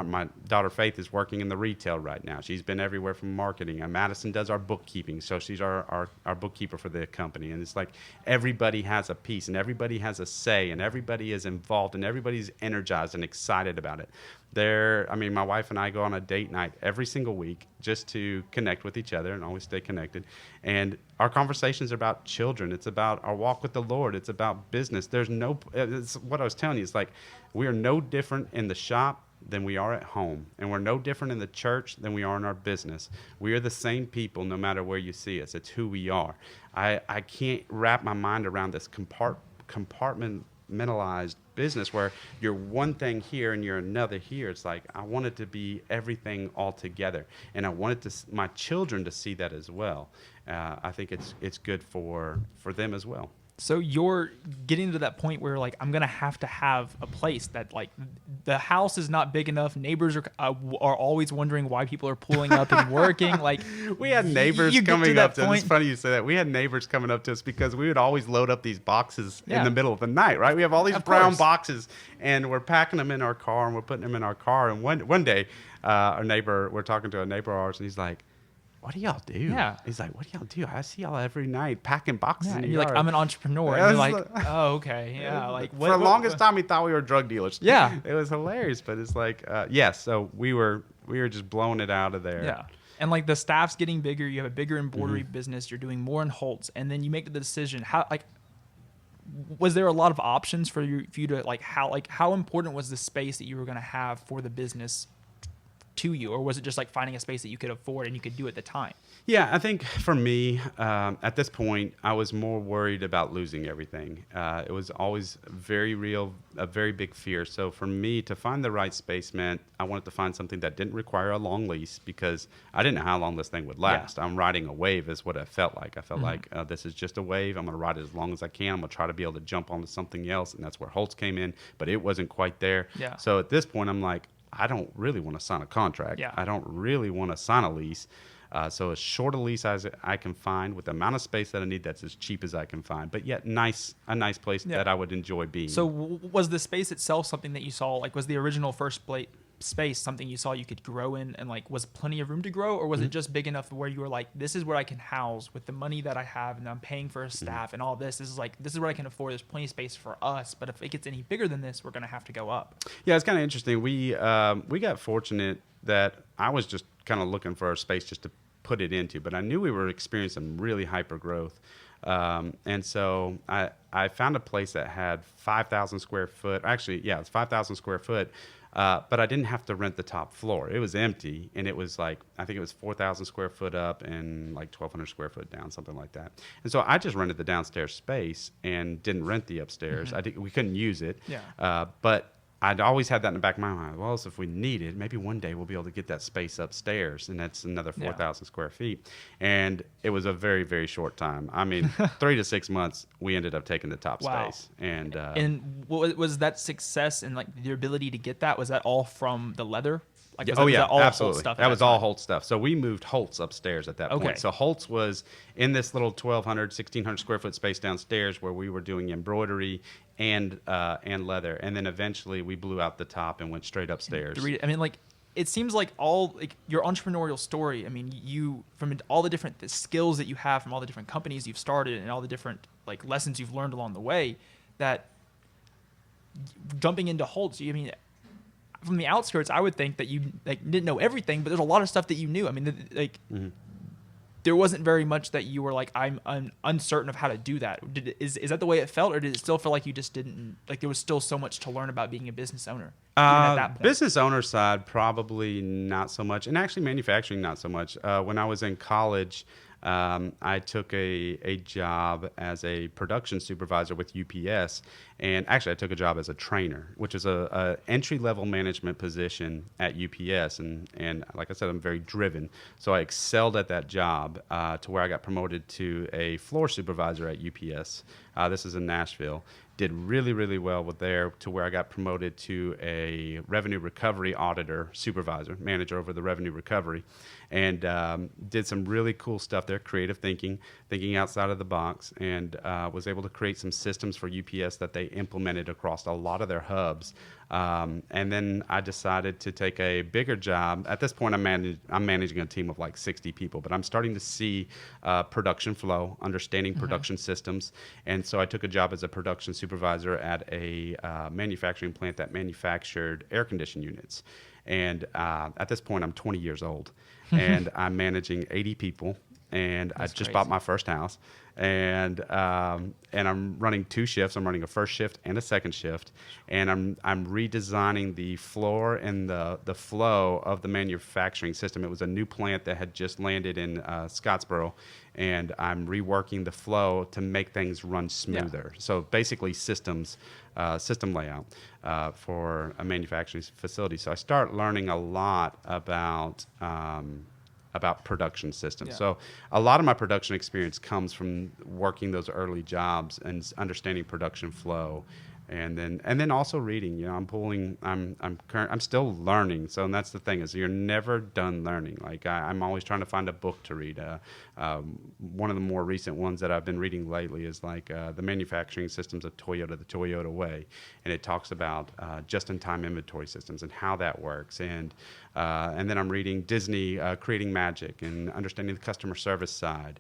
my daughter Faith is working in the retail right now. She's been everywhere from marketing. And Madison does our bookkeeping. So she's our bookkeeper for the company. And it's like everybody has a piece and everybody has a say and everybody is involved and everybody's energized and excited about it. My wife and I go on a date night every single week just to connect with each other and always stay connected. And our conversations are about children. It's about our walk with the Lord. It's about business. It's what I was telling you. It's like we are no different in the shop than we are at home. And we're no different in the church than we are in our business. We are the same people no matter where you see us. It's who we are. I can't wrap my mind around this compartmentalization compartmentalized business where you're one thing here and you're another here. It's like I wanted to be everything all together, and I wanted my children to see that as well. I think it's good for them as well. So you're getting to that point where like I'm gonna have to have a place that like the house is not big enough. Neighbors are always wondering why people are pulling up and working. Like we had neighbors coming to up to us. point. It's funny you say that. We had neighbors coming up to us because we would always load up these boxes Yeah. in the middle of the night, right? We have all these Of brown course. boxes, and we're packing them in our car, and we're putting them in our car. And one day, we're talking to a neighbor of ours, and he's like, "What do y'all do?" Yeah. He's like, "What do y'all do? I see y'all every night packing boxes." Yeah, in and the you're like, yard." I'm an entrepreneur. Yeah, And you're it's like, like- oh, okay. Yeah. Like For the longest time, he thought we were drug dealers. Yeah. It was hilarious, but it's like, yes. So we were just blowing it out of there. Yeah. And like the staff's getting bigger. You have a bigger embroidery business. You're doing more in Holtz. And then you make the decision. Was there a lot of options for you to how important was the space that you were going to have for the business to you? Or was it just like finding a space that you could afford and you could do at the time? Yeah, I think for me, at this point, I was more worried about losing everything. It was always very real, a very big fear. So for me, to find the right space meant I wanted to find something that didn't require a long lease because I didn't know how long this thing would last. Yeah. I'm riding a wave is what I felt like. I felt like this is just a wave. I'm going to ride it as long as I can. I'm going to try to be able to jump onto something else, and that's where Holtz came in, but it wasn't quite there. Yeah. So at this point, I'm like, I don't really want to sign a contract. Yeah. I don't really want to sign a lease. So as short a lease as I can find with the amount of space that I need that's as cheap as I can find, but yet a nice place that I would enjoy being. So was the space itself something that you saw, like was the original first space something you saw you could grow in and like was plenty of room to grow, or was it just big enough where you were like, this is where I can house with the money that I have and I'm paying for a staff and all this is what I can afford. There's plenty of space for us, but if it gets any bigger than this, we're going to have to go up. Yeah, it's kind of interesting. We got fortunate that I was just kind of looking for a space just to put it into, but I knew we were experiencing really hyper growth. And so I found a place that had 5,000 square foot. Actually, yeah, it's 5,000 square foot. But I didn't have to rent the top floor. It was empty, and it was like, I think it was 4,000 square foot up and like 1,200 square foot down, something like that. And so I just rented the downstairs space and didn't rent the upstairs. We couldn't use it. Yeah. But I'd always had that in the back of my mind. Well, so if we need it, maybe one day we'll be able to get that space upstairs, and that's another 4,000 square feet. And it was a very, very short time. I mean, 3 to 6 months, we ended up taking the top space. And was that success and like your ability to get that? Was that all from the leather? Like, was yeah, that all absolutely. Holtz stuff That was all Holtz stuff. So we moved Holtz upstairs at that Okay. point. So Holtz was in this little 1,200, 1,600 square foot space downstairs where we were doing embroidery and leather. And then eventually we blew out the top and went straight upstairs. I mean, like, it seems like your entrepreneurial story. I mean, you from all the different skills that you have from all the different companies you've started and all the different like lessons you've learned along the way. That jumping into Holtz, I mean, from the outskirts, I would think that you like didn't know everything, but there's a lot of stuff that you knew. I mean, there wasn't very much that you were like, I'm uncertain of how to do that. Is that the way it felt, or did it still feel like you just didn't, like there was still so much to learn about being a business owner? Even at that point? Business owner side, probably not so much. And actually manufacturing, not so much. When I was in college, I took a job as a production supervisor with UPS, and actually I took a job as a trainer, which is a entry-level management position at UPS, and like I said, I'm very driven, so I excelled at that job to where I got promoted to a floor supervisor at UPS. This is in Nashville. Did really, really well with there to where I got promoted to a revenue recovery auditor, supervisor, manager over the revenue recovery, and did some really cool stuff there, creative thinking outside of the box, and was able to create some systems for UPS that they implemented across a lot of their hubs. And then I decided to take a bigger job. At this point, I'm managing a team of like 60 people, but I'm starting to see production flow, understanding production systems. And so I took a job as a production supervisor at a manufacturing plant that manufactured air conditioning units. And at this point, I'm 20 years old, and I'm managing 80 people. and That's I just crazy. bought my first house, and I'm running 2 shifts. I'm running a first shift and a second shift, and I'm redesigning the floor and the flow of the manufacturing system. It was a new plant that had just landed in Scottsboro, and I'm reworking the flow to make things run smoother. So basically, system layout for a manufacturing facility. So I start learning a lot about production systems. Yeah. So a lot of my production experience comes from working those early jobs and understanding production flow. And then also reading. I'm still learning. So, and that's the thing, is you're never done learning. Like I'm always trying to find a book to read. One of the more recent ones that I've been reading lately is like the manufacturing systems of Toyota, the Toyota way, and it talks about just-in-time inventory systems and how that works. And then I'm reading Disney Creating Magic and understanding the customer service side,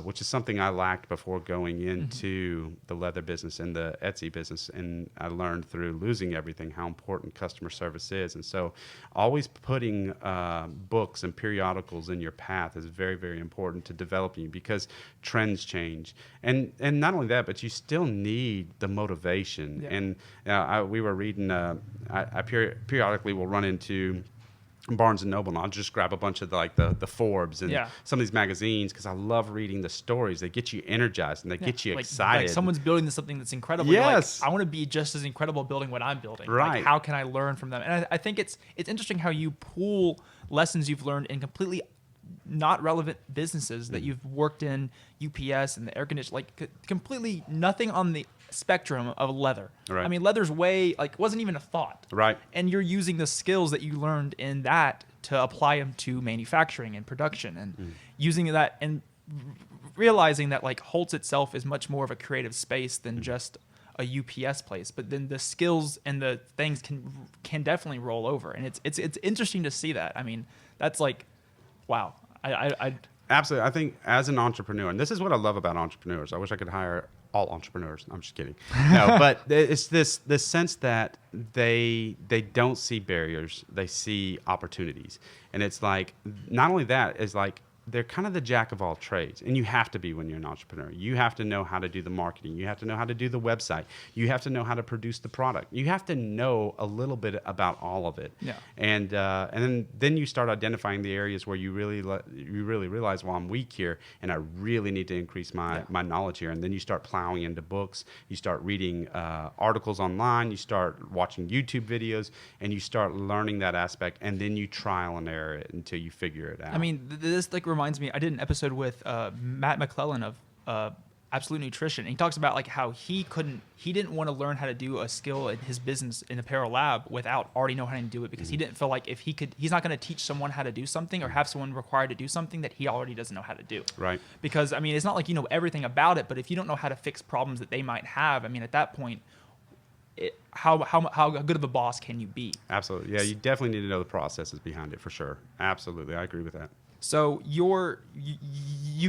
which is something I lacked before going into the leather business and the Etsy business. And I learned through losing everything how important customer service is. And so always putting books and periodicals in your path is very, very important to developing, because trends change. And not only that, but you still need the motivation. Yeah. And we were reading, I periodically will run into Barnes and Noble, and I'll just grab a bunch of the Forbes and some of these magazines, because I love reading the stories. They get you energized and they get you excited. Like someone's building something that's incredible. Yes. You're like, I want to be just as incredible building what I'm building. Right. Like, how can I learn from them? And I think it's interesting how you pool lessons you've learned in completely not relevant businesses that you've worked in, UPS and the air conditioning, like completely nothing on the spectrum of leather. Right. I mean, leather's wasn't even a thought. Right. And you're using the skills that you learned in that to apply them to manufacturing and production, and using that and realizing that like Holtz itself is much more of a creative space than just a UPS place. But then the skills and the things can definitely roll over, and it's interesting to see that. I mean, that's like, wow. I Absolutely. I think as an entrepreneur, and this is what I love about entrepreneurs. I wish I could hire all entrepreneurs. I'm just kidding. No, but it's this sense that they don't see barriers, they see opportunities. And it's like, not only that, is like they're kind of the jack of all trades, and you have to be when you're an entrepreneur. You have to know how to do the marketing. You have to know how to do the website. You have to know how to produce the product. You have to know a little bit about all of it. Yeah. And then you start identifying the areas where you really realize, well, I'm weak here, and I really need to increase my knowledge here. And then you start plowing into books. You start reading articles online. You start watching YouTube videos, and you start learning that aspect. And then you trial and error it until you figure it out. I mean, this reminds me, I did an episode with Matt McClellan of Absolute Nutrition, and he talks about like how he didn't want to learn how to do a skill in his business in Apparel Lab without already knowing how to do it, because he didn't feel like he's not going to teach someone how to do something or have someone required to do something that he already doesn't know how to do. Right. Because I mean, it's not like you know everything about it, but if you don't know how to fix problems that they might have, I mean, at that point, how good of a boss can you be? Absolutely. Yeah, you definitely need to know the processes behind it, for sure. Absolutely. I agree with that. So you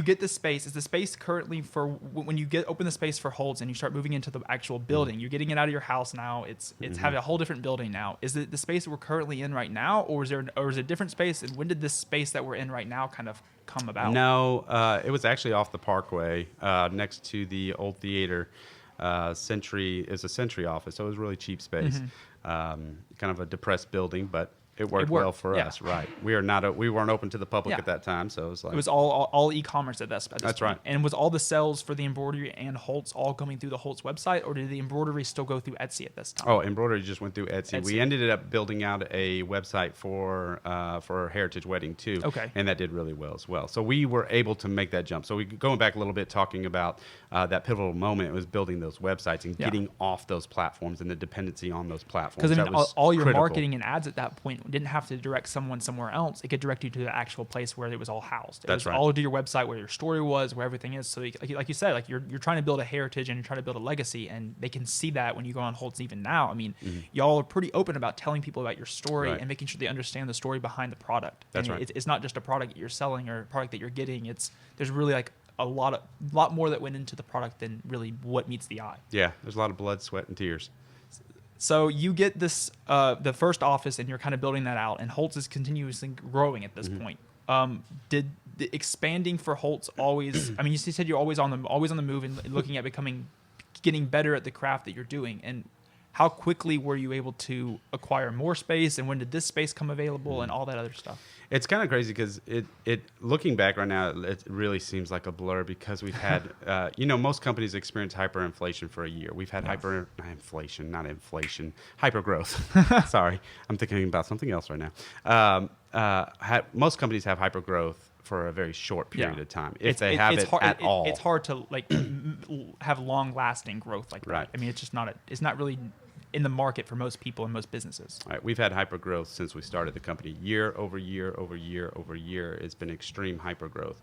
get the space. Is the space currently for when you open the space for Holtz and you start moving into the actual building? You're getting it out of your house now. It's having a whole different building now. Is it the space that we're currently in right now, or is it a different space? And when did this space that we're in right now kind of come about? No, it was actually off the Parkway, next to the old theater. Century is a Century office, so it was really cheap space. Kind of a depressed building, but it worked well for us, right? We weren't open to the public at that time, so it was like it was all e-commerce at this That's point. right. And was all the sales for the embroidery and Holtz all coming through the Holtz website, or did the embroidery still go through Etsy at this time? Oh, embroidery just went through Etsy. We ended up building out a website for Heritage Wedding too, and that did really well as well. So we were able to make that jump. So going back a little bit, talking about that pivotal moment, it was building those websites and getting off those platforms and the dependency on those platforms. Because I mean, all your critical. marketing and ads at that point didn't have to direct someone somewhere else. It could direct you to the actual place where it was all housed. It was all to your website, where your story was, where everything is. So like you said, like you're trying to build a heritage and you're trying to build a legacy, and they can see that when you go on Holtz even now. I mean, y'all are pretty open about telling people about your story and making sure they understand the story behind the product. That's and right. It's not just a product that you're selling or a product that you're getting. There's really like a lot more that went into the product than really what meets the eye. Yeah, there's a lot of blood, sweat, and tears. So you get this, the first office, and you're kind of building that out, and Holtz is continuously growing at this point. Did the expanding for Holtz always, I mean, you said you're always on the move and looking at getting better at the craft that you're doing. And how quickly were you able to acquire more space, and when did this space come available, and all that other stuff? It's kind of crazy because it looking back right now, it really seems like a blur because we've had, most companies experience hyperinflation for a year. We've had hypergrowth. Sorry, I'm thinking about something else right now. Most companies have hypergrowth for a very short period of time, if they have it at all. It's hard to have long-lasting growth like that. Right. I mean, it's not really in the market for most people and most businesses. All right, we've had hypergrowth since we started the company. Year over year over year over year, it's been extreme hypergrowth,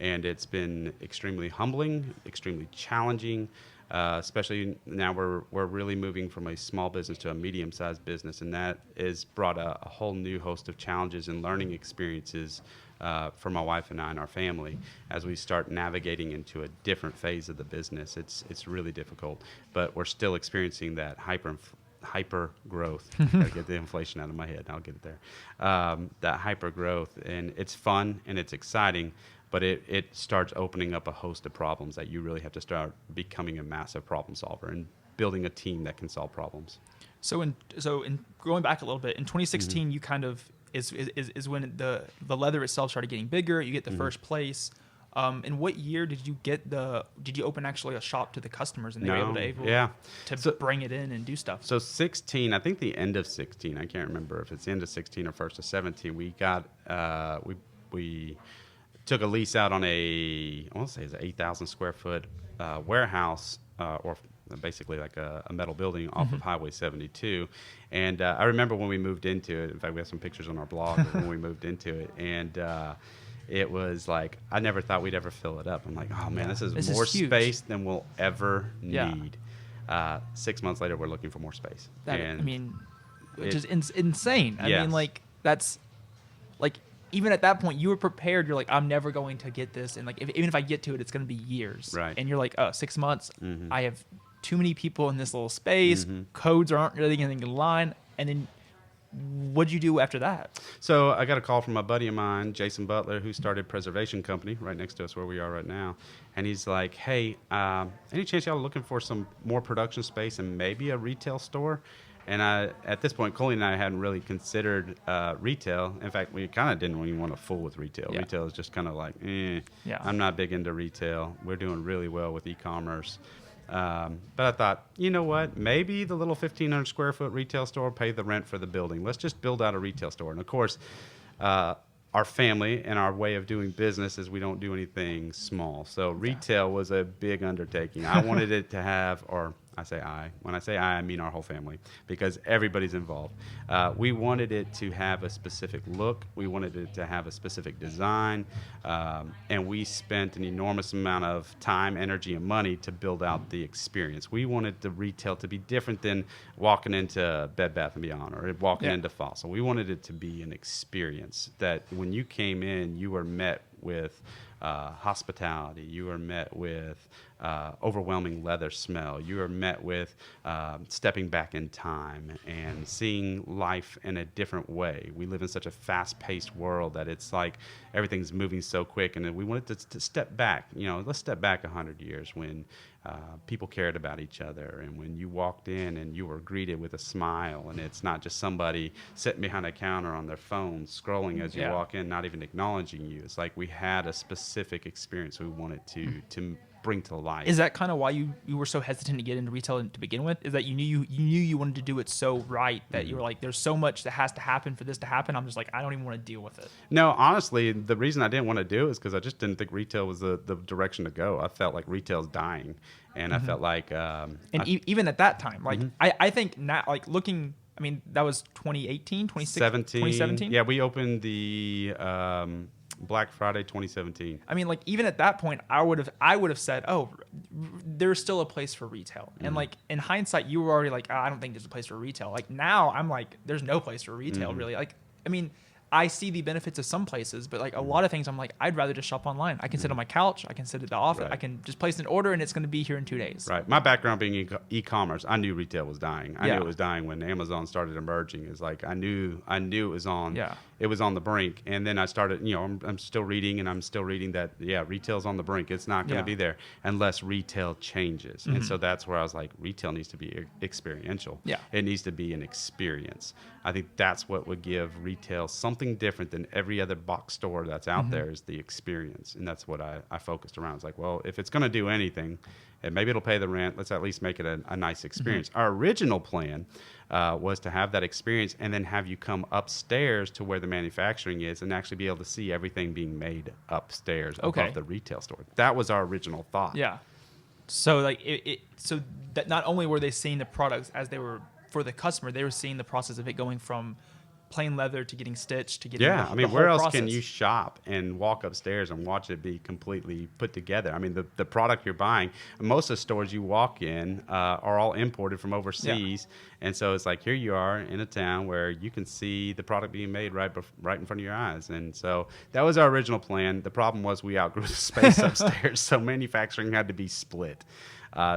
and it's been extremely humbling, extremely challenging. Especially now we're really moving from a small business to a medium-sized business, and that has brought a whole new host of challenges and learning experiences for my wife and I and our family as we start navigating into a different phase of the business. It's really difficult, but we're still experiencing that hyper growth. Gotta get the inflation out of my head. I'll get it there. That hyper growth, and it's fun and it's exciting, but it starts opening up a host of problems that you really have to start becoming a massive problem solver and building a team that can solve problems. So in going back a little bit, in 2016, you kind of is when the leather itself started getting bigger. You get the first place. In what year did you open actually a shop to the customers, and they were able to bring it in and do stuff? So 16, I think the end of 16, I can't remember if it's the end of 16 or first of 17, we got, we took a lease out on I want to say it's an 8,000 square foot warehouse, or basically like a metal building off of Highway 72. And I remember when we moved into it, in fact, we have some pictures on our blog of when we moved into it. And it was like, I never thought we'd ever fill it up. I'm like, oh man, this is more space than we'll ever need. 6 months later, we're looking for more space. Which is insane. I mean, like, that's like, even at that point, you were prepared. You're like, I'm never going to get this. And like, even if I get to it, it's going to be years. Right. And you're like, 6 months. I have too many people in this little space. Codes aren't really getting in line. And then what'd you do after that? So I got a call from a buddy of mine, Jason Butler, who started Preservation Company right next to us where we are right now. And he's like, hey, any chance y'all are looking for some more production space and maybe a retail store? And at this point, Colleen and I hadn't really considered retail. In fact, we kind of didn't even want to fool with retail. Yeah. Retail is just kind of like, I'm not big into retail. We're doing really well with e-commerce. But I thought, you know what? Maybe the little 1,500 square foot retail store pay the rent for the building. Let's just build out a retail store. And of course, our family and our way of doing business is we don't do anything small. So retail was a big undertaking. I wanted it to have, or I say I. When I say I mean our whole family, because everybody's involved. We wanted it to have a specific look. We wanted it to have a specific design. And we spent an enormous amount of time, energy, and money to build out the experience. We wanted the retail to be different than walking into Bed Bath & Beyond or walking into Fossil. We wanted it to be an experience that when you came in, you were met with hospitality. You were met with overwhelming leather smell. You were met with stepping back in time and seeing life in a different way. We live in such a fast-paced world that it's like everything's moving so quick, and we wanted to step back. Let's step back 100 years when people cared about each other, and when you walked in and you were greeted with a smile, and it's not just somebody sitting behind a counter on their phone scrolling as you walk in, not even acknowledging you. It's like we had a specific experience we wanted to bring to life. Is that kind of why you were so hesitant to get into retail to begin with? Is that you knew you wanted to do it so right that you were like, there's so much that has to happen for this to happen. I'm just like, I don't even want to deal with it. No, honestly, the reason I didn't want to do it is because I just didn't think retail was the direction to go. I felt like retail's dying, and I felt like even at that time, like I think now, like looking, I mean, that was 2018, 2017. Yeah, we opened the Black Friday 2017. I mean, like even at that point, I would have said, oh, there's still a place for retail. And like in hindsight, you were already like, I don't think there's a place for retail. Like now, I'm like, there's no place for retail really. Like, I mean, I see the benefits of some places, but like a lot of things, I'm like, I'd rather just shop online. I can sit on my couch, I can sit at the office, Right. I can just place an order, and it's going to be here in 2 days. Right. My background being e-commerce, I knew retail was dying. I Yeah. knew it was dying when Amazon started emerging. It's like I knew it was on. Yeah. It was on the brink, and then I started. I'm still reading, and I'm still reading that. Yeah, retail's on the brink. It's not going to Yeah. be there unless retail changes. Mm-hmm. And so that's where I was like, retail needs to be experiential. Yeah. It needs to be an experience. I think that's what would give retail something different than every other box store that's out there is the experience. And that's what I focused around. It's like, well, if it's going to do anything, and maybe it'll pay the rent, let's at least make it a nice experience. Our original plan was to have that experience and then have you come upstairs to where the manufacturing is and actually be able to see everything being made upstairs above the retail store. That was our original thought. Yeah. So like so that not only were they seeing the products as they were for the customer, they were seeing the process of it going from plain leather to getting stitched to getting Yeah, the, I mean, the where whole else can process. you shop and walk upstairs and watch it be completely put together? I mean, the product you're buying, most of the stores you walk in are all imported from overseas, and so it's like here you are in a town where you can see the product being made right in front of your eyes, and so that was our original plan. The problem was we outgrew the space upstairs, so manufacturing had to be split.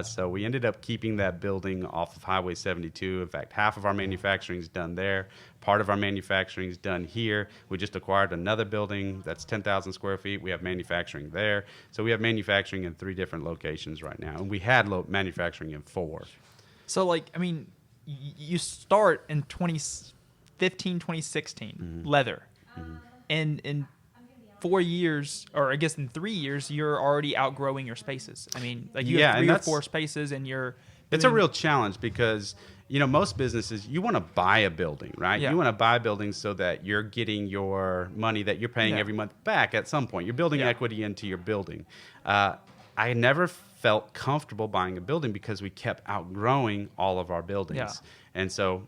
So we ended up keeping that building off of Highway 72. In fact, half of our manufacturing is done there. Part of our manufacturing is done here. We just acquired another building that's 10,000 square feet. We have manufacturing there. So we have manufacturing in 3 different locations right now. And we had manufacturing in 4. So like, I mean, you start in 2015, 2016, leather. And in 4 years, or I guess in 3 years, you're already outgrowing your spaces. I mean, like you have 3 or 4 spaces and you're... It's a real challenge because, most businesses, you want to buy a building, right? Yeah. You want to buy a building so that you're getting your money that you're paying every month back at some point. You're building equity into your building. I never felt comfortable buying a building because we kept outgrowing all of our buildings. Yeah. And so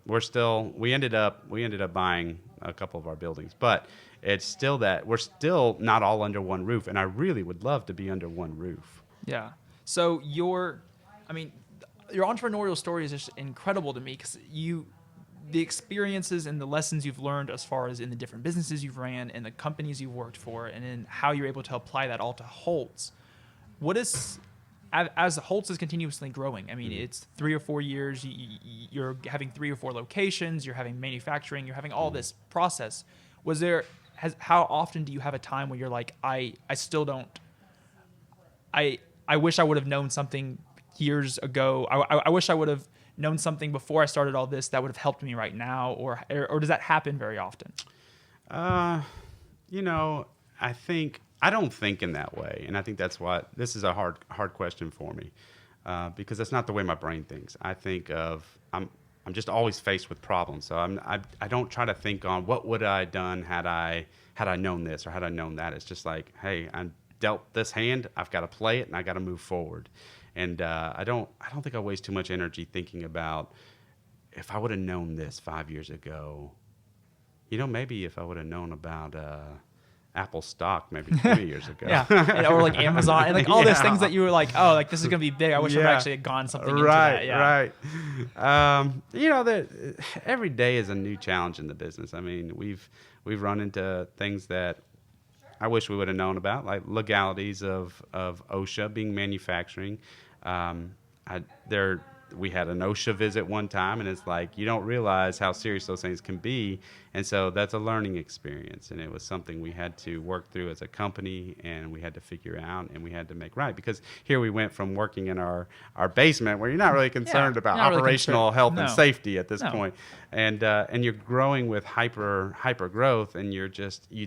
we ended up buying a couple of our buildings, but it's still that we're still not all under one roof. And I really would love to be under one roof. Yeah. So your entrepreneurial story is just incredible to me because the experiences and the lessons you've learned as far as in the different businesses you've ran and the companies you've worked for and in how you're able to apply that all to Holtz. What is, as Holtz is continuously growing, I mean, it's 3 or 4 years, you're having 3 or 4 locations, you're having manufacturing, you're having all this process. How often do you have a time where you're like, I still don't, I wish I would have known something years ago. I wish I would have known something before I started all this that would have helped me right now, or does that happen very often? I don't think in that way, and I think that's why this is a hard question for me, because that's not the way my brain thinks. I think I'm just always faced with problems, so I don't try to think on what would I have done had I known this or had I known that. It's just like, hey, I'm dealt this hand, I've got to play it, and I got to move forward. And I don't think I waste too much energy thinking about if I would have known this 5 years ago. Maybe if I would have known about Apple stock maybe 20 years ago. Yeah, or like Amazon and like all those things that you were like, oh, like this is gonna be big. I wish I've actually had gone something into that. Yeah. Right. Every day is a new challenge in the business. I mean, we've run into things that I wish we would have known about, like legalities of OSHA being manufacturing. We had an OSHA visit one time, and it's like you don't realize how serious those things can be. And so that's a learning experience, and it was something we had to work through as a company, and we had to figure out, and we had to make right. Because here we went from working in our basement where you're not really concerned about operational health and safety at this point. And you're growing with hyper growth, and you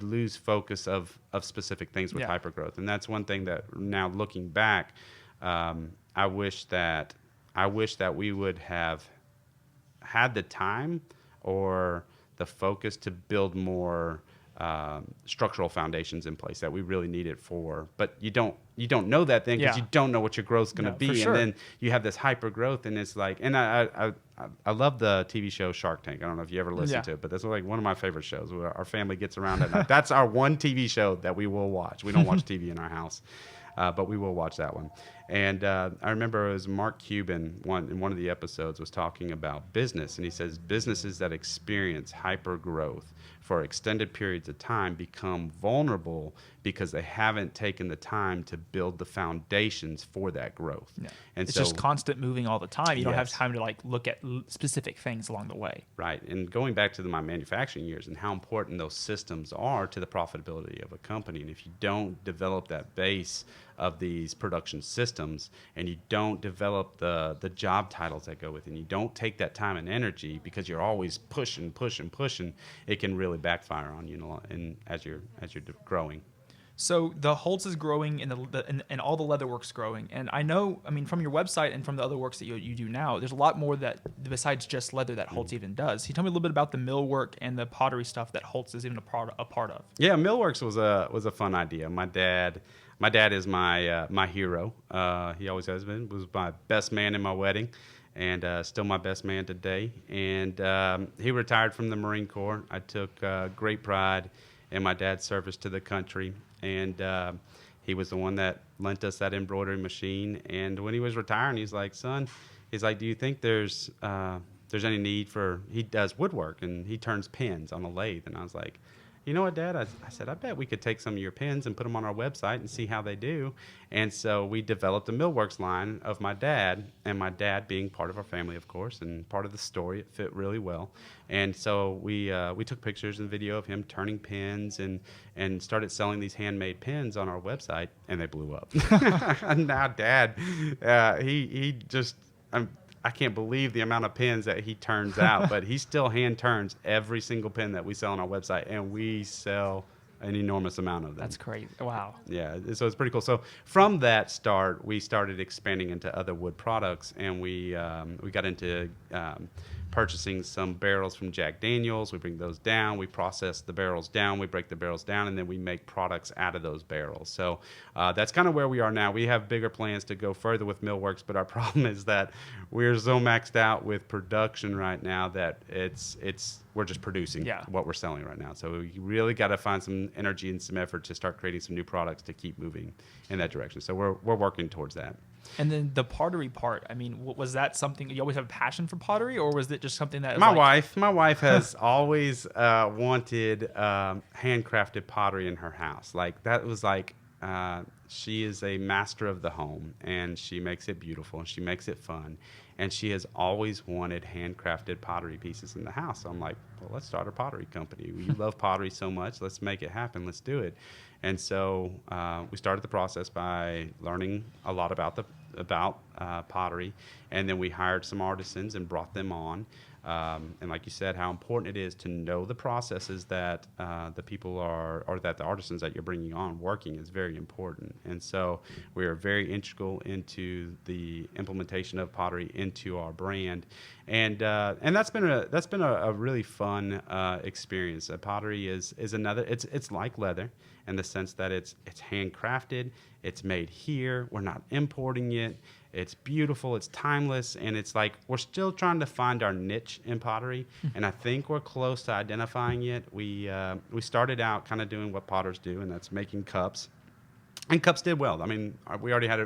lose focus of specific things with hyper growth. And that's one thing that now looking back, I wish that we would have had the time or the focus to build more structural foundations in place that we really needed for. But you don't know that then because you don't know what your growth's going to be. And then you have this hyper growth, and it's like, and I love the TV show Shark Tank. I don't know if you ever listened to it, but that's like one of my favorite shows where our family gets around at night. That's our one TV show that we will watch. We don't watch TV in our house. but we will watch that one. And I remember it was Mark Cuban in one of the episodes was talking about business, and he says businesses that experience hyper growth for extended periods of time become vulnerable because they haven't taken the time to build the foundations for that growth. Yeah. And It's so, just constant moving all the time. You don't have Yes. time to like look at specific things along the way. right. And going back to my manufacturing years and how important those systems are to the profitability of a company. And if you don't develop that base of these production systems and you don't develop the job titles that go with it, and you don't take that time and energy because you're always pushing, it can really backfire on you, and as you're growing. So the Holtz is growing, and all the leather work's growing. And I know, I mean, from your website and from the other works that you do now, there's a lot more that besides just leather that Holtz even does. Can you tell me a little bit about the millwork and the pottery stuff that Holtz is even a part of? Yeah, Millworks was a fun idea. My dad is my hero. He always has been. Was my best man in my wedding, and still my best man today. And he retired from the Marine Corps. I took great pride in my dad's service to the country, and he was the one that lent us that embroidery machine. And when he was retiring, he's like, "Son," he's like, "Do you think there's any need for?" He does woodwork and he turns pins on a lathe, and I was like, "You know what, Dad?" I said, "I bet we could take some of your pins and put them on our website and see how they do." And so we developed a Millworks line of my dad, and my dad being part of our family, of course, and part of the story. It fit really well. And so we took pictures and video of him turning pins and started selling these handmade pins on our website, and they blew up. And now Dad, he just... I can't believe the amount of pins that he turns out, but he still hand turns every single pin that we sell on our website, and we sell an enormous amount of them. That's crazy. Wow. Yeah, so it's pretty cool. So from that start, we started expanding into other wood products, and we got into purchasing some barrels from Jack Daniels. We bring those down. We process the barrels down. We break the barrels down, and then we make products out of those barrels. So that's kind of where we are now. We have bigger plans to go further with Millworks, but our problem is that we're so maxed out with production right now that we're just producing what we're selling right now. So we really got to find some energy and some effort to start creating some new products to keep moving in that direction. So we're working towards that. And then the pottery part, I mean, was that something you always have a passion for pottery, or was it just something that my wife has always wanted handcrafted pottery in her house. Like that was like she is a master of the home, and she makes it beautiful and she makes it fun, and she has always wanted handcrafted pottery pieces in the house. So I'm like, well, let's start a pottery company. You love pottery so much, let's make it happen. Let's do it. And so we started the process by learning a lot about pottery, and then we hired some artisans and brought them on. And like you said, how important it is to know the processes that the people or that the artisans that you're bringing on working is very important. And so we are very integral into the implementation of pottery into our brand, and that's been a really fun experience. Pottery is another. It's like leather in the sense that it's handcrafted. It's made here. We're not importing it. It's beautiful, it's timeless, and it's like we're still trying to find our niche in pottery, and I think we're close to identifying it. We started out kind of doing what potters do, and that's making cups, and cups did well. I mean, we already have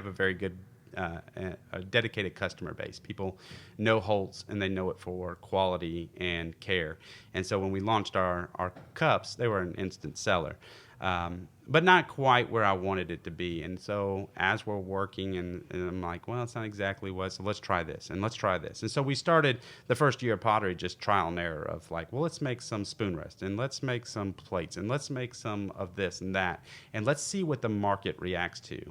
a very good a dedicated customer base. People know Holtz, and they know it for quality and care. And so when we launched our cups, they were an instant seller. But not quite where I wanted it to be. And so as we're working, and I'm like, well, it's not exactly what, so let's try this, and let's try this. And so we started the first year of pottery just trial and error of like, well, let's make some spoon rests, and let's make some plates, and let's make some of this and that, and let's see what the market reacts to.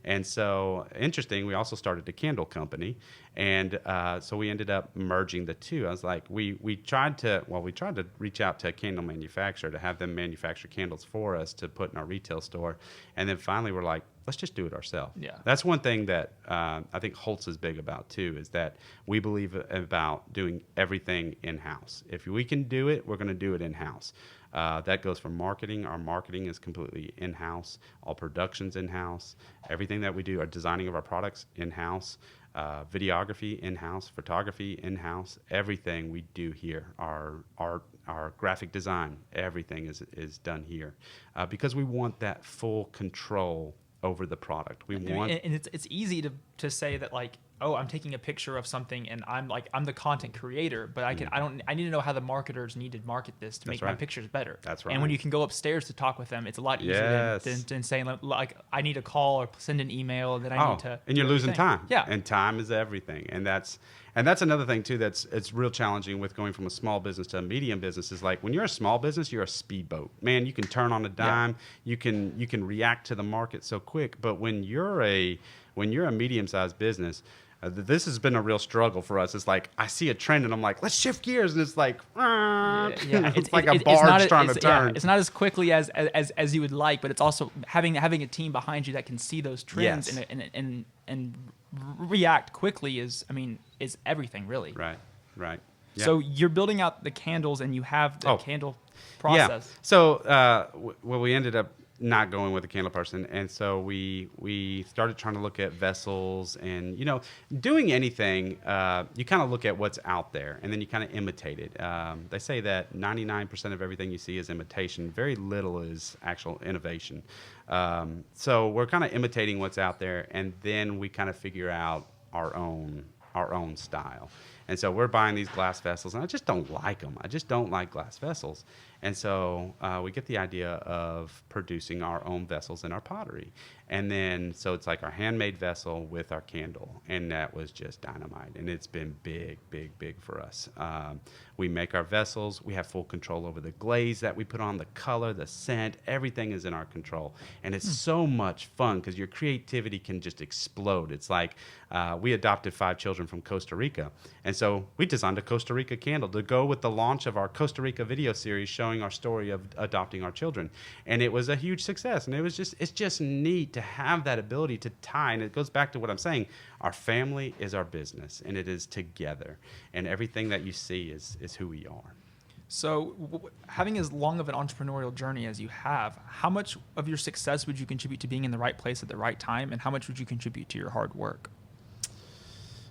And so, interesting, we also started a candle company, and so we ended up merging the two. I was like, we tried to reach out to a candle manufacturer to have them manufacture candles for us to put in our retail store, and then finally we're like, let's just do it ourselves. Yeah. That's one thing that I think Holtz is big about too, is that we believe about doing everything in-house. If we can do it, we're going to do it in-house. That goes for marketing. Our marketing is completely in-house. All production's in-house. Everything that we do, our designing of our products in-house. Videography in-house. Photography in-house. Everything we do here. Our graphic design, everything is done here, because we want that full control over the product. We And want it's easy to say that, like, oh, I'm taking a picture of something and I'm the content creator, but I need to know how the marketers need to market this to make my pictures better. That's right. And when you can go upstairs to talk with them, it's a lot easier than saying, like, I need a call or send an email, and then I need to. And you're losing time. Yeah. And time is everything. And that's another thing too it's real challenging with going from a small business to a medium business. Is like when you're a small business, you're a speedboat. Man, you can turn on a dime. You can react to the market so quick. But when you're a medium-sized business, this has been a real struggle for us. It's like I see a trend and I'm like, let's shift gears, and it's like, it's like a barge trying to turn. Yeah, it's not as quickly as you would like, but it's also having a team behind you that can see those trends and react quickly is everything, really. Right. Yeah. So you're building out the candles, and you have the candle process. Yeah. So we ended up not going with a candle person, and so we started trying to look at vessels, and doing anything, you kind of look at what's out there and then you kind of imitate it. They say that 99% of everything you see is imitation. Very little is actual innovation. So we're kind of imitating what's out there, and then we kind of figure out our own style. And so we're buying these glass vessels, and I just don't like them. I just don't like glass vessels. And so we get the idea of producing our own vessels in our pottery. And then, so it's like our handmade vessel with our candle. And that was just dynamite. And it's been big, big, big for us. We make our vessels. We have full control over the glaze that we put on, the color, the scent. Everything is in our control. And it's so much fun because your creativity can just explode. It's like we adopted 5 children from Costa Rica. And so we designed a Costa Rica candle to go with the launch of our Costa Rica video series showing our story of adopting our children. And it was a huge success. And it's just neat to have that ability to tie. And it goes back to what I'm saying. Our family is our business, and it is together. And everything that you see is who we are. So having as long of an entrepreneurial journey as you have, how much of your success would you contribute to being in the right place at the right time? And how much would you contribute to your hard work?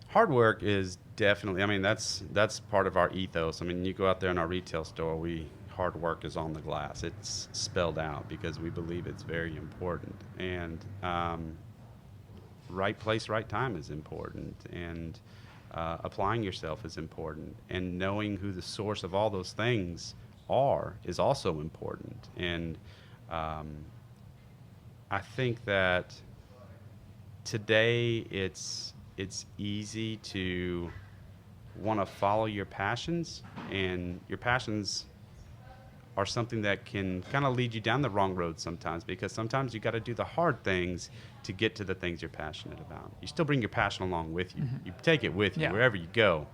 Hard work is definitely, that's part of our ethos. You go out there in our retail store, hard work is on the glass. It's spelled out because we believe it's very important. And right place, right time is important. And applying yourself is important. And knowing who the source of all those things are is also important. And I think that today it's easy to want to follow your passions, and your passions are something that can kind of lead you down the wrong road sometimes, because sometimes you got to do the hard things to get to the things you're passionate about. You still bring your passion along with you. You take it with you wherever you go.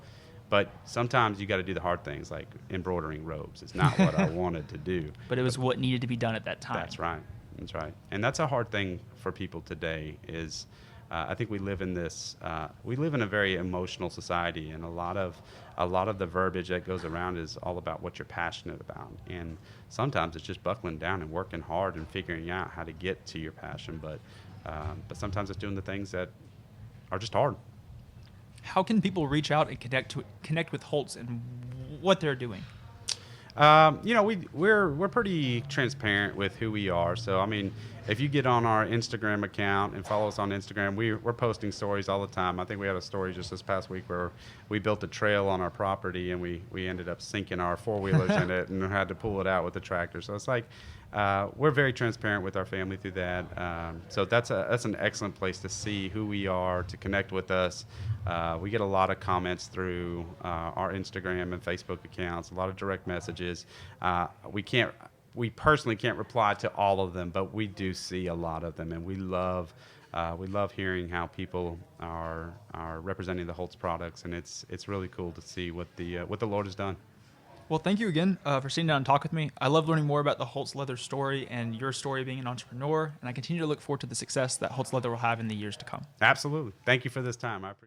But sometimes you got to do the hard things, like embroidering robes. It's not what I wanted to do. But it was what needed to be done at that time. That's right. And that's a hard thing for people today is I think we live in a very emotional society, and a lot of the verbiage that goes around is all about what you're passionate about. And sometimes it's just buckling down and working hard and figuring out how to get to your passion. But sometimes it's doing the things that are just hard. How can people reach out and connect with Holtz and what they're doing? We're pretty transparent with who we are. So, if you get on our Instagram account and follow us on Instagram, we're posting stories all the time. I think we had a story just this past week where we built a trail on our property, and we ended up sinking our 4-wheelers in it and had to pull it out with the tractor. So it's like we're very transparent with our family through that. So that's an excellent place to see who we are, to connect with us. We get a lot of comments through our Instagram and Facebook accounts, a lot of direct messages. We personally can't reply to all of them, but we do see a lot of them, and we love hearing how people are representing the Holtz products, and it's really cool to see what the Lord has done. Well, thank you again for sitting down and talk with me. I love learning more about the Holtz Leather story and your story being an entrepreneur, and I continue to look forward to the success that Holtz Leather will have in the years to come. Absolutely. Thank you for this time. I appreciate it.